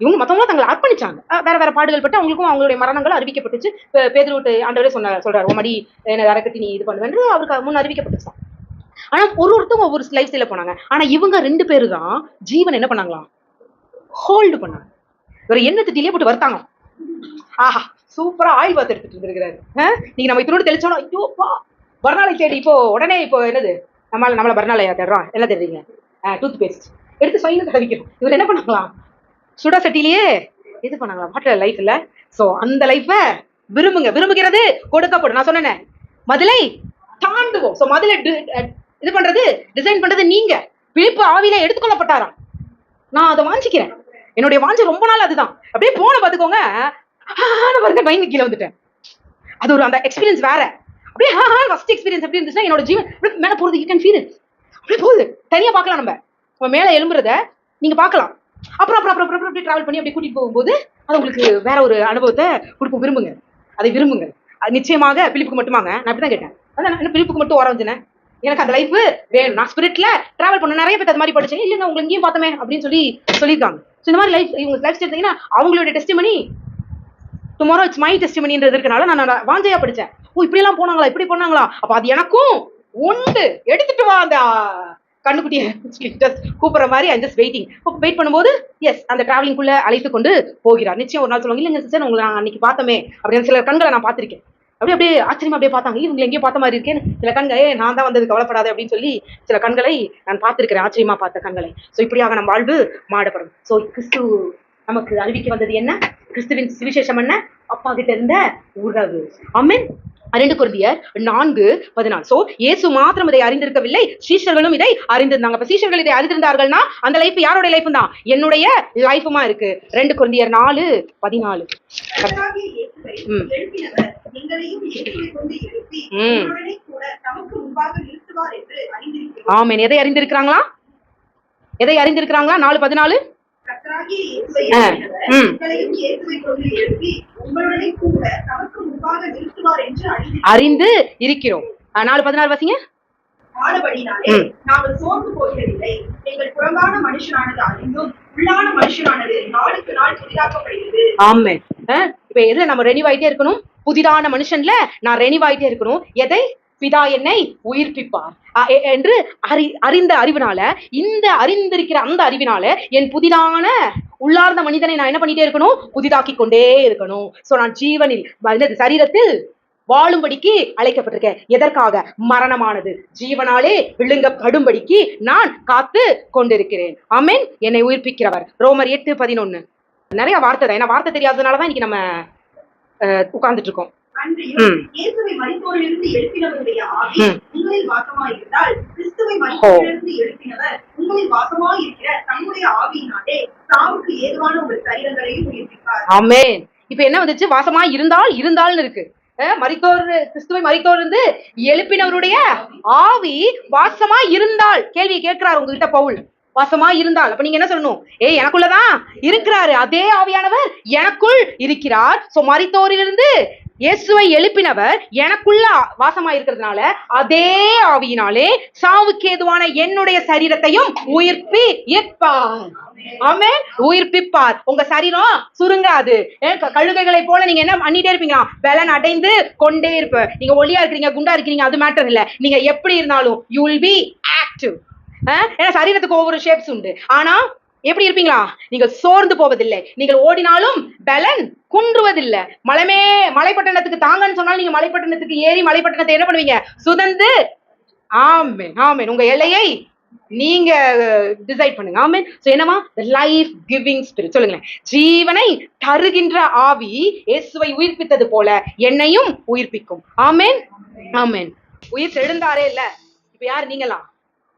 இவங்க மத்தவங்களும் தங்களை அர்ப்பணிச்சாங்க. வேற வேற பாடுகள் பட்டு அவங்களுக்கும் அவங்களுடைய மரணங்கள் அறிவிக்கப்பட்டுச்சு. பேதுரு ஆண்டவரே சொல்றாரு, உமடி என்ன அறக்கட்டி நீ இது பண்ணுவேன்னு அவருக்கு முன் அறிவிக்கப்பட்டுச்சு. ஆனா ஒருத்தவங்க ஒவ்வொரு லைஃப் ஸ்டைல போனாங்க. ஆனா இவங்க 2 பேரு தான் ஜீவன் என்ன பண்ணாங்களாம்? ஹோல்டு பண்ணாங்க. வேற என்ன திட்டிலே போட்டு வருத்தாங்க. ஆஹா சூப்பரா ஆயில் பாத்து எடுத்துட்டு இருந்திருக்கிறாரு. நீங்க நம்ம இத்தனோடு தெளிச்சோம், ஐயோப்பா பர்னாலை தேடி இப்போ உடனே இப்போ என்னது நம்மள பர்னாலையா தேடுறோம், என்ன தேடுறீங்க? டூத் பேஸ்ட் எடுத்து சைன தடவிக்கணும். இவர் என்ன பண்ணாங்களாம்? சுட சட்டிலேயே இது பண்ணாங்களாம். வாட்டர் லைஃப் இல்ல. சோ அந்த லைஃப விரும்புங்க, விரும்புகிறது கொடுக்கப்படும். நான் சொன்னேன் மதுளை தாண்டுவோம். சோ மதுளை இது பண்றது, டிசைன் பண்றது நீங்க. பிலிப்பு ஆவியில எடுத்துக்கொள்ளப்பட்டாராம். நான் அதை வாஞ்சிக்கிறேன், என்னுடைய வாஞ்சி ரொம்ப நாள் அதுதான். அப்படியே போன பாத்துக்கோங்க, பயந்து கீழே வந்துட்டேன். அது ஒரு அந்த எக்ஸ்பீரியன்ஸ் வேற. அப்படியே ஃபர்ஸ்ட் எக்ஸ்பீரியன்ஸ் எப்படி இருந்துச்சுன்னா என்னோட ஜீவன் மேல போறது, யூ கேன் ஃபீல் இட். அப்படியே போகுது, தனியா பார்க்கலாம். நம்ம மேல எழும்புறத நீங்க பார்க்கலாம். அப்புறம் அப்படி டிராவல் பண்ணி அப்படி கூட்டிட்டு போகும்போது அது உங்களுக்கு வேற ஒரு அனுபவத்தை கொடுக்க விரும்புங்க, அதை விரும்புங்க. அது நிச்சயமாக பிலிப்புக்கு மட்டுமாங்க. நான் அப்படிதான் கேட்டேன், அதான் பிலிப்புக்கு மட்டும் வர வந்துனேன், எனக்கு அந்த லைஃப் வேணும். நான் ஸ்பிரிட்ல டிராவல் பண்ண நிறைய பேர் அது மாதிரி படிச்சேன். இல்லைங்க உங்களை எங்கேயும் பார்த்தமே அப்படின்னு சொல்லியிருக்காங்க. ஸோ இந்த மாதிரி லைஃப் இவங்க லைஃப் ஸ்டைல் அவங்களுடைய டெஸ்டிமனி டுமாரோ இட்ஸ் மை டெஸ்டிமனின்றது இருக்கனால நான் வாஞ்சையா படிச்சேன். ஓ இப்படி எல்லாம் போனாங்களா, இப்படி போனாங்களா, அப்ப அது எனக்கும் உண்டு, எடுத்துட்டு வா அந்த கண்ணுக்குட்டியை கூப்பிடுற மாதிரி. I just waiting. வெயிட் பண்ணும்போது எஸ் அந்த டிராவலிங்குள்ள அழைத்து கொண்டு போகிறார். நிச்சயம் ஒரு நாள் சொல்லுவாங்க, இல்லைங்க சிஸ்டர் உங்களை நான் அன்னைக்கு பார்த்தோமே அப்படின்னு சில கண்களை நான் பார்த்திருக்கேன். அப்படியே ஆச்சரியமா அப்படியே பார்த்தாங்க, இவங்களை எங்கேயும் பார்த்த மாதிரி இருக்கேன்னு. சில கண்களை நான் தான் வந்தது கவலைப்படாது அப்படின்னு சொல்லி சில கண்களை நான் பார்த்திருக்கிறேன், ஆச்சரியமா பார்த்த கண்களை. சோ இப்படியாக நம் வாழ்வு மாடப்படும். சோ கிறிஸ்து நமக்கு அறிவிக்க வந்தது என்ன? கிறிஸ்துவின் சுவிசேஷம் என்ன? அப்பா கிட்ட இருந்த உறவு. ஆமென். 2 கொரிந்தியர் 4:14. சோ இயேசு மாத்திரம் இதை அறிந்திருக்கவில்லை, சீஷர்களும் இதை அறிந்திருந்தாங்க. அப்ப சீஷர்கள் இதை அறிந்திருந்தார்கள்னா அந்த லைஃப் யாருடைய லைஃப் தான்? என்னுடைய லைஃபுமா இருக்கு. 2 கொரிந்தியர் 4:14. ஆமென். எதை அறிந்திருக்கிறாங்களா? எதை அறிந்திருக்கிறாங்களா? 4:14. அறிந்து இருக்கிறோம். 4:14 வாசிங்க. நாங்கள் சோர்ந்து போகிறதில்லை, எங்கள் புறம்பான மனுஷனானது அறிந்தும் உள்ளான மனுஷனானது நாளுக்கு நாள் புதிதாக்கப்படுகிறது. ஆமென். இப்ப எதுல நம்ம ரெனிவாயிட்டே இருக்கணும்? புதிதான மனுஷன்ல நான் ரெனிவாயிட்டே இருக்கணும். எதை? பிதா என்னை உயிர்ப்பிப்பார் என்று அறிந்த அறிவினால, இந்த அறிந்திருக்கிற அந்த அறிவினால என் புதிதான உள்ளார்ந்த மனிதனை நான் என்ன பண்ணிட்டே இருக்கணும்? புதிதாக்கி கொண்டே இருக்கணும். சோ நான் ஜீவனில் சரீரத்தில் வாழும்படிக்கு அழைக்கப்பட்டிருக்கேன். எதற்காக? மரணமானது ஜீவனாலே விழுங்கப்படும்படிக்கு நான் காத்து கொண்டிருக்கிறேன். ஆமென். என்னை உயிர்ப்பிக்கிறவர். ரோமர் 8:11. நிறைய வார்த்தை தான், ஏன்னா வார்த்தை தெரியாததுனாலதான் இன்னைக்கு நம்ம உட்கார்ந்துட்டு இருக்கோம். அன்றியும் இயேசுவை மரித்தோரிலிருந்து எழுப்பினவருடைய ஆவி உங்களில் வாசமாயிருந்தால் கிறிஸ்துவை மரித்தோரிலிருந்து எழுப்பினவர் உங்களில் வாசமாயிருக்கிற தம்முடைய ஆவியினாலே சாவுக்கு ஏதுவான உங்கள் சரீரங்களையும் உயிர்ப்பிப்பார். ஆமென். இப்ப என்ன வந்துச்சு? வாசமா இருந்தால்னு இருக்கு. மரித்தோர், கிறிஸ்துவை மரித்தோர் இருந்து எழுப்பினவருடைய ஆவி வாசமா இருந்தால். கேள்வியை கேட்கிறார் உங்ககிட்ட பவுல். வாசமா இருந்தால் அப்ப நீங்க என்ன சொல்லணும்? எனக்குள்ளதான் இருக்கிறாரு, அதே ஆவியானவர் எனக்குள் இருக்கிறார். சோ மரித்தோரிலிருந்து இயேசுவை எழுப்பினவர் எனக்குள்ள வாசமா இருக்கிறதுனால அதே ஆவியினாலே சாவுக்கு ஏதுவான என்னுடைய சரீரத்தையும் உயிர்ப்பிப்பார். ஆமென். உயிர்ப்பிப்பார். உங்க சரீரம் சுருங்காது. கழுதைகளை போல நீங்க என்ன பண்ணிட்டே இருப்பீங்களா? பலன் அடைந்து கொண்டே இருப்ப. நீங்க ஒல்லியா இருக்கிறீங்க, குண்டா இருக்கிறீங்க, அது மேட்டர் இல்ல. நீங்க எப்படி இருந்தாலும் you will be active. ஏன்னா சரீரத்துக்கு ஒவ்வொரு ஷேப்ஸ் உண்டு. ஆனா எப்படி இருப்பீங்களா? நீங்கள் சோர்ந்து போவதில்லை. நீங்கள் ஓடினாலும் பலன் குன்றுவதில்லை. மலைப்பட்டணத்துக்கு தாங்கன்னு சொன்னாலும் நீங்க மலைப்பட்டணத்துக்கு ஏறி மலைப்பட்டணத்தை என்ன பண்ணுவீங்க? சுதந்து. ஆமென், ஆமென். உங்க எல்லையை நீங்க டிசைட் பண்ணுங்க. ஆமென். சோ என்னமா? the life giving spirit. சொல்லுங்களேன். ஜீவனை தருகின்ற ஆவி இயேசுவை உயிர்ப்பித்தது போல என்னையும் உயிர்ப்பிக்கும். ஆமென், ஆமென். உயிர் தெழுந்தாரே இல்ல, இப்ப யார்? நீங்களாம்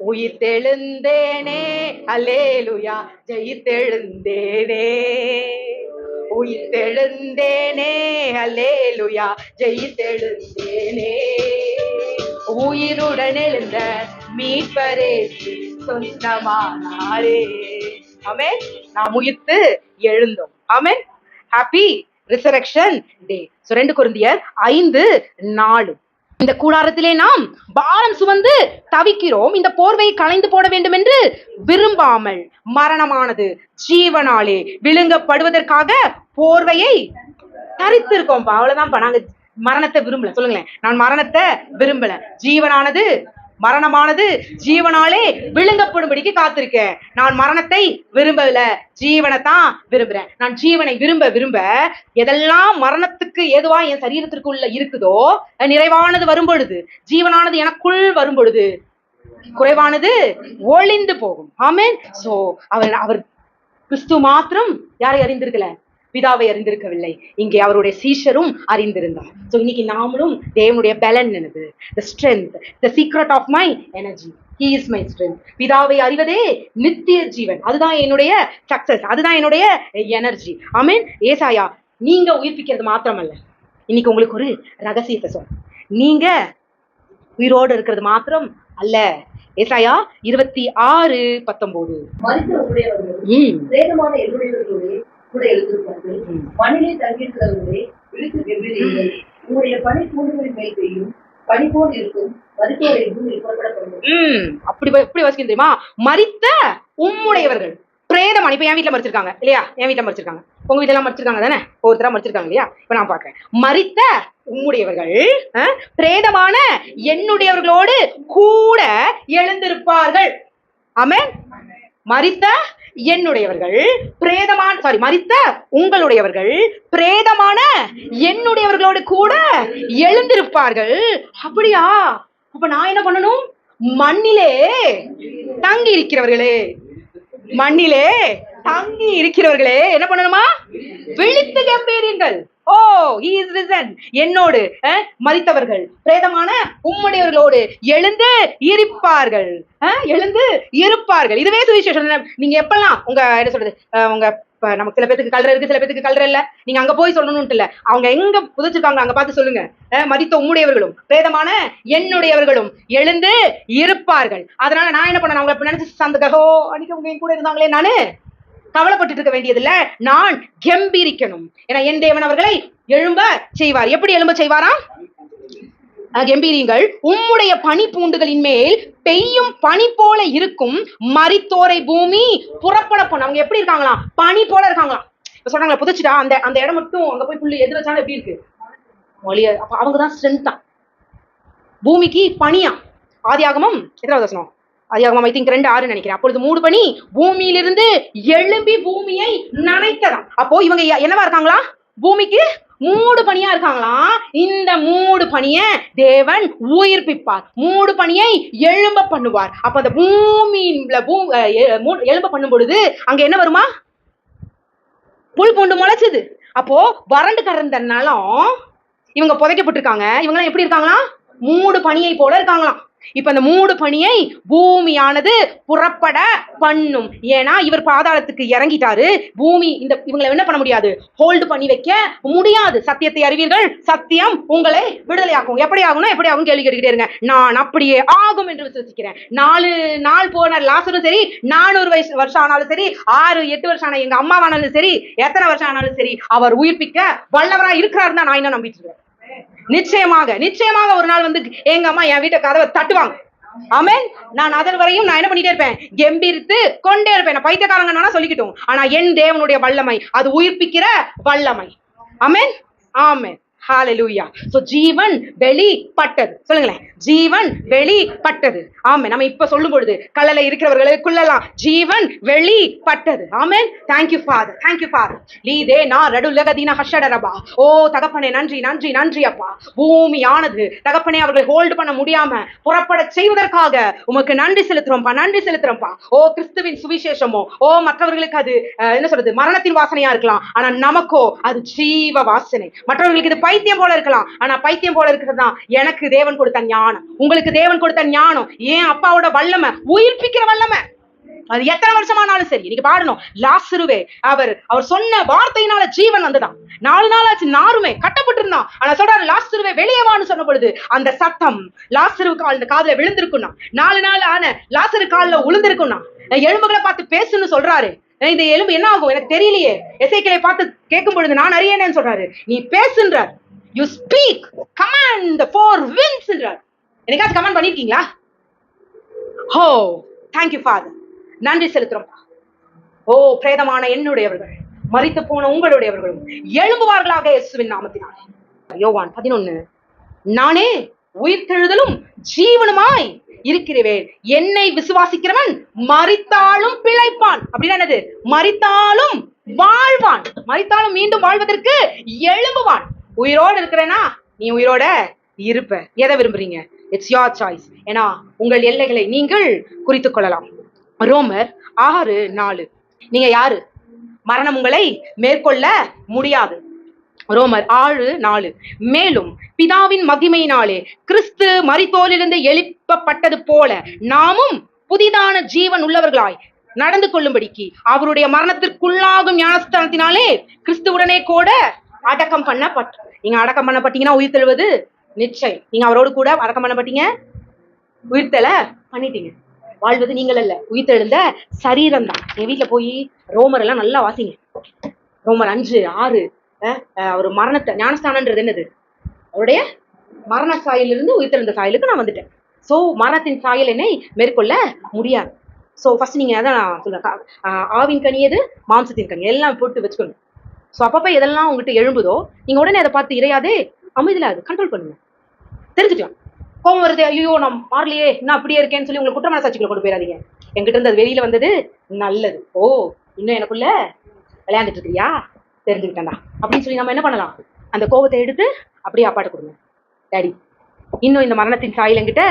உயிர் தெழுந்தேனே அல்லேலூயா, ஜெயித்தெழுந்தேனே, உயிர் தெழுந்தேனே அல்லேலூயா, ஜெயித்தெழுந்தேனே, உயிருடன் எழுந்த மீட்பரே சொந்தமானாரே. ஆமென். நாம் உயிர்த்து எழுந்தோம். ஆமென். ஹாப்பி ரிசரக்ஷன் டே. 2 கொரிந்தியர் 5:4. இந்த கூடாரத்திலே நாம் பாரம் சுமந்து தவிக்கிறோம். இந்த போர்வையை களைந்து போட வேண்டும் என்று விரும்பாமல் மரணமானது ஜீவனாலே விழுங்கப்படுவதற்காக போர்வையை தரித்திருக்கோம்பா. அவ்வளவுதான்ப்பா. நாங்க மரணத்தை விரும்பல. சொல்லுங்களேன். நான் மரணத்தை விரும்பல. ஜீவனானது மரணமானது ஜீவனாலே விழுங்கப்படும்படிக்கு காத்திருக்கேன். நான் மரணத்தை விரும்பல, ஜீவனைத்தான் விரும்புறேன். நான் ஜீவனை விரும்ப விரும்ப எதெல்லாம் மரணத்துக்கு ஏதுவா என் சரீரத்திற்குள்ள இருக்குதோ, நிறைவானது வரும் பொழுது, ஜீவனானது எனக்குள் வரும் பொழுது குறைவானது ஒளிந்து போகும். ஆமென். சோ அவர் கிறிஸ்து மாத்திரம் யாரை அறிந்திருக்கல? பிதாவை அறிந்திருக்கவில்லை. இங்கே அவருடைய சீஷரும் அறிந்திருந்தார். சோ இன்னைக்கு நாமளும் தேவனுடைய பலன் என்னது? the strength, the secret of my energy, he is my strength. பிதாவை அறிவதே நித்திய ஜீவன். அதுதான் என்னுடைய சக்சஸ், அதுதான் என்னுடைய எனர்ஜி. ஆமென். ஏசாயா, நீங்க உயிர்ப்பிக்கிறது மாத்திரமல்ல, இன்னைக்கு உங்களுக்கு ஒரு ரகசியத்தை சொல்ல. நீங்க உயிரோடு இருக்கிறது மாத்திரம் அல்ல. ஏசாயா 26:19. கூட எழுதியிருப்பார்கள். மண்ணிலே தங்கியிருக்கிறவர்களே விழித்து கெம்பீரியுங்கள். உங்களுடைய பனி கூண்டுகளின் மேல் பெய்யும் பனி போல் இருக்கும் மரித்தோரை பூமியில் புறப்படப்படும். அப்படி வசிக்கும் தெரியுமா? மரித்த உம்முடையவர்கள் பிரேதமான. இப்ப என் வீட்டுல மறைச்சிருக்காங்க இல்லையா? என் வீட்டுல மறைச்சிருக்காங்க, உங்க வீட்டுல எல்லாம் மறைச்சிருக்காங்க தானே? ஒருத்தரா மறைச்சிருக்காங்க இல்லையா? இப்ப நான் பாக்குறேன். மரித்த உம்முடையவர்கள் பிரேதமான என்னுடையவர்களோடு கூட எழுந்திருப்பார்கள். ஆமென். மரித்த என்னுடையவர்கள் மரித்த உங்களுடையவர்கள் பிரேதமான என்னுடையவர்களோடு கூட எழுந்திருப்பார்கள். அப்படியா? அப்ப நான் என்ன பண்ணணும்? மண்ணிலே தங்கி இருக்கிறவர்களே, மண்ணிலே தங்கி இருக்கிறவர்களே என்ன பண்ணணுமா? விழித்து கம்பீருங்கள். ஓ, he is risen. என்னோடு மரித்தவர்கள் பிரேதமான உம்முடையவர்களோடு எழுந்து இருப்பார்கள். எழுந்து இருப்பார்கள். இதுவே சுவிசேஷம். நீங்க எப்பெல்லாம் உங்க என்ன சொல்றது, உங்க நமக்கு சில பேருக்கு கல்ற இருக்கு, சில பேருக்கு கல்ற இல்ல. நீங்க அங்க போய் சொல்லணும்னு இல்ல, அவங்க எங்க புதைச்சிருக்காங்க அங்க பார்த்து சொல்லுங்க. மரித்த உம்முடையவர்களும் பிரேதமான என்னுடையவர்களும் எழுந்து இருப்பார்கள். அதனால நான் என்ன பண்ண, அவங்களை நினைச்சு சந்தகோ அன்னைக்கு உங்க கூட இருந்தாங்களே, நானு கவலைப்பட்டு இருக்க வேண்டியதில்லை. நான் கம்பீரிக்கணும். ஏன்னா என் தேவன் அவர்களை எழும்ப செய்வார். எப்படி எழும்ப செய்வாராம்? கம்பீரியுங்கள். உம்முடைய பனி பூண்டுகளின் மேல் பெய்யும் பனி போல இருக்கும் மரித்தோரை பூமி புறப்பட போன. அவங்க எப்படி இருக்காங்களாம்? பனி போல இருக்காங்களாம். இப்ப சொல்றாங்களா புதைச்சிட்டா அந்த இடம் மட்டும் அங்க போய் புள்ளி எது வச்சாலும் எப்படி இருக்கு? மொழிய. அப்ப அவங்கதான் ஸ்ட்ரென்த்தா. பூமிக்கு பனியா. ஆதியாகமம் எத்தனாவது வசனம்? அதிகாரம் ஐ திங்க் 2:6 நினைக்கிறேன். அப்பொழுது 3 பனி பூமியிலிருந்து எழும்பி பூமியை நனைத்ததாம். அப்போ இவங்க என்னவா இருக்காங்களா? பூமிக்கு 3 பனியா இருக்காங்களாம். இந்த 3 பனிய தேவன் உயிர்ப்பிப்பார். 3 பனியை எழும்ப பண்ணுவார். அப்ப அந்த பூமியில எழும்ப பண்ணும் பொழுது அங்க என்ன வருமா? புல் பூண்டு முளைச்சுது. அப்போ வறண்டு கிடந்த நிலம் இவங்க புதைக்கப்பட்டிருக்காங்க. இவங்க எப்படி இருக்காங்களா? மூடு பனியை போல இருக்காங்களாம். இப்ப அந்த மூடு பனியை பூமியானது புறப்பட பண்ணும். ஏன்னா இவர் பாதாளத்துக்கு இறங்கிட்டாரு. பூமி இவங்களை என்ன பண்ண முடியாது, ஹோல்டு பண்ணி வைக்க முடியாது. சத்தியத்தை அறிவீர்கள், சத்தியம் உங்களை விடுதலை ஆகும். எப்படி ஆகும்னா எப்படி ஆகும் கேள்வி கேட்டுக்கிட்டே இருங்க. நான் அப்படியே ஆகும் என்று விசுவசிக்கிறேன். 4 நாள் போன லாசரும் சரி, 400 வருஷம் ஆனாலும் சரி, 6-8 வருஷம் ஆன எங்க அம்மாவானாலும் சரி, எத்தனை வருஷம் ஆனாலும் சரி, அவர் உயிர்ப்பிக்க வல்லவரா இருக்கிறார் தான் நான் என்ன நம்பிட்டு இருக்கேன். நிச்சயமாக ஒரு நாள் வந்து எங்க அம்மா என் வீட்டை கதவை தட்டுவாங்க. ஆமென். நான் அதன் வரையும் நான் என்ன பண்ணிட்டே இருப்பேன், கெம்பீரித்து கொண்டே இருப்பேன். நான் பைத்தியக்காரங்க சொல்லிக்கிட்டோம். ஆனா என் தேவனுடைய வல்லமை அது உயிர்ப்பிக்கிற வல்லமை. ஆமென் ஆமென். ஹalleluya. சோ ஜீவன் வெளிப்பட்டது. சொல்லுங்களேன், ஜீவன் வெளிப்பட்டது. ஆமென். நம்ம இப்ப சொல்லும் பொழுது கல்லல இருக்கிறவர்களுக்குள்ளலாம் ஜீவன் வெளிப்பட்டது. ஆமென். Thank you Father, thank you Father. லீதே நா ரடுலகதீன ஹஷடரபா. ஓ தகப்பனே நன்றி நன்றி நன்றி அப்பா. பூமியானது தகப்பனே அவர்களை ஹோல்ட் பண்ண முடியாம புறப்பட செய்வதற்காக உமக்கு நன்றி செலுத்துறோம்ப்பா, நன்றி செலுத்துறோம்ப்பா. ஓ கிறிஸ்துவின் சுவிசேஷமோ, ஓ மற்றவர்களுக்கு அது என்ன சொல்றது, மரணத்தின் வாசனையா இருக்கலாம். ஆனா நமக்கோ அது ஜீவ வாசனை. மற்றவர்களுக்கு இது பைத்தியம் போல இருக்கலாம். ஆனா பைத்தியம் போல இருக்கிறது தான் எனக்கு தேவன் கொடுத்த ஞானம், உங்களுக்கு தேவன் கொடுத்த ஞானம். ஏன் அப்பாவோட வல்லமை, உயிர்ப்பிக்கிற வல்லமை. அது எத்தனை வருஷமானாலும் சரி. இன்னைக்கு பாடணும், லாசருவே அவர் சொன்ன வார்த்தையினால ஜீவன் வந்துதான். 4 நாள் ஆச்சு, நாருமே கட்டப்பட்டிருந்தான். ஆனா சொல்றாரு, லாசருவே வெளியே வான்னு சொன்ன பொழுது அந்த சத்தம் லாசரு காதுல விழுந்திருக்கும்னா, 4 நாள் ஆன லாசரு காலில் விழுந்திருக்கும்னா, எலும்புகளை பார்த்து பேசுன்னு சொல்றாரு. இந்த எலும்பு என்ன ஆகும் எனக்கு தெரியலையே. எசேக்கியேலை பார்த்து கேட்கும் பொழுது நான் அறியேனேன்னு சொல்றாரு. நீ பேசுன்றார். You speak, command the 4 winds என்றார். என்னைக்காச்சும் கமாண்ட் பண்ணிருக்கீங்களா? ஓ thank you Father. நன்றி செலுத்துறோம். ஓ பிரேதமான என்னுடையவர்கள், மரித்து போன உங்களுடையவர்களும் எழும்புவார்களாக இயேசுவின் நாமத்தினாலே. யோவான் 11, நானே உயிர்த்தெழுதலும் ஜீவனுமாய் இருக்கிறேன். என்னை விசுவாசிக்கிறவன் மரித்தாலும் பிழைப்பான். அப்படின்னா என்னது? மரித்தாலும் வாழ்வான், மரித்தாலும் மீண்டும் வாழ்வதற்கு எழும்புவான். உயிரோடு இருக்கிறேன்னா நீ உயிரோட இருப்ப. எதை விரும்புறீங்க? It's your choice. ஏன்னா உங்கள் எல்லைகளை நீங்கள் குறித்துக் கொள்ளலாம். ரோமர் 6:4. நீங்க யாரு? மரணம் உங்களை மேற்கொள்ள முடியாது. ரோமர் 6:4. மேலும் பிதாவின் மகிமையினாலே கிறிஸ்து மரித்தோரிலிருந்து எழுப்பப்பட்டது போல நாமும் புதிதான ஜீவன் உள்ளவர்களாய் நடந்து கொள்ளும்படிக்கு அவருடைய மரணத்திற்குள்ளாகும் ஞானஸ்தானத்தினாலே கிறிஸ்துவுடனே கூட அடக்கம் பண்ணப்பட்ட. நீங்க அடக்கம் பண்ணப்பட்டீங்கன்னா உயிர் தெழுவது நிச்சயம். நீங்க அவரோடு கூட அடக்கம் பண்ணப்பட்டீங்க, உயிர்த்தெழ பண்ணிட்டீங்க. வாழ்வது நீங்கள் அல்ல, உயிர்த்தெழுந்த சரீரம் தான். என் வீட்டுல போய் ரோமர் எல்லாம் நல்லா வாசிங்க. ரோமர் 5:6. அவர் மரணத்தை, ஞானஸ்தானன்றது என்னது? அவருடைய மரண சாயலிருந்து உயிர்த்தெழுந்த சாயலுக்கு நான் வந்துட்டேன். சோ மரணத்தின் சாயல் என்னை மேற்கொள்ள முடியாது. சோ ஃபர்ஸ்ட் நீங்க அதான் நான் சொல்றேன், ஆவின் கனி எது, மாம்சத்தின் கனி எல்லாம் போட்டு வச்சுக்கணும். ஸோ அப்பப்போ எதெல்லாம் உங்ககிட்ட எழும்புதோ நீங்க உடனே அதை பார்த்து இறையாதே அமைதியில அது கண்ட்ரோல் பண்ணுங்க. தெரிஞ்சுக்கலாம். கோபம் வருது, ஐயோ நான் மாறலையே, நான் அப்படியே இருக்கேன்னு சொல்லி உங்களை குற்ற மனசாட்சிக்குள்ள கொண்டு போயிடாதீங்க. என்கிட்ட இருந்து அது வெளியில வந்தது நல்லது. ஓ இன்னும் எனக்குள்ள விளையாண்டுட்டு இருக்கிறியா, தெரிஞ்சுக்கிட்டேன்டா அப்படின்னு சொல்லி நம்ம என்ன பண்ணலாம், அந்த கோபத்தை எடுத்து அப்படியே அப்பாட்ட கொடுங்க. டேடி இன்னும் இந்த மரணத்தின் சாயல் என்கிட்ட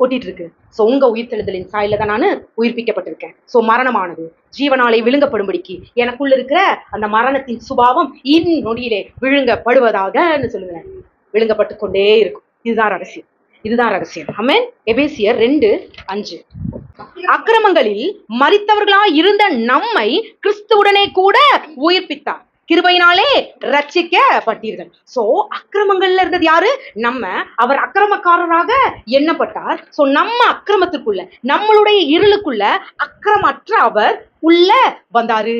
ஒட்டிட்டு இருக்கு. சோ உங்க உயிர்த்தெழுதலின் சாயல தான் நான் உயிர்ப்பிக்கப்பட்டிருக்கேன். சோ மரணமானது ஜீவனாலே விழுங்கப்படும்படிக்கு எனக்குள்ள இருக்கிற அந்த மரணத்தின் சுபாவம் நொடியிலே விழுங்கப்படுவதாக சொல்லுங்க. விழுங்கப்பட்டு கொண்டே இருக்கும். இதுதான் ரகசியம், இதுதான் ரகசியம். ஆமென். எபேசியர் 2:5. அக்கிரமங்களில் மரித்தவர்களாய் இருந்த நம்மை கிறிஸ்துவுடனே கூட உயிர்ப்பித்தார், கிருபையினாலே ரட்சிக்கப்பட்டீர்கள். சோ அக்கிரமங்கள்ல இருந்தது யாரு? நம்ம. அவர் அக்கிரமக்காரராக எண்ணப்பட்டார். சோ நம்ம அக்கிரமத்திற்குள்ள, நம்மளுடைய இருளுக்குள்ள அக்கிரமற்ற அவர் உள்ள வந்தாரு.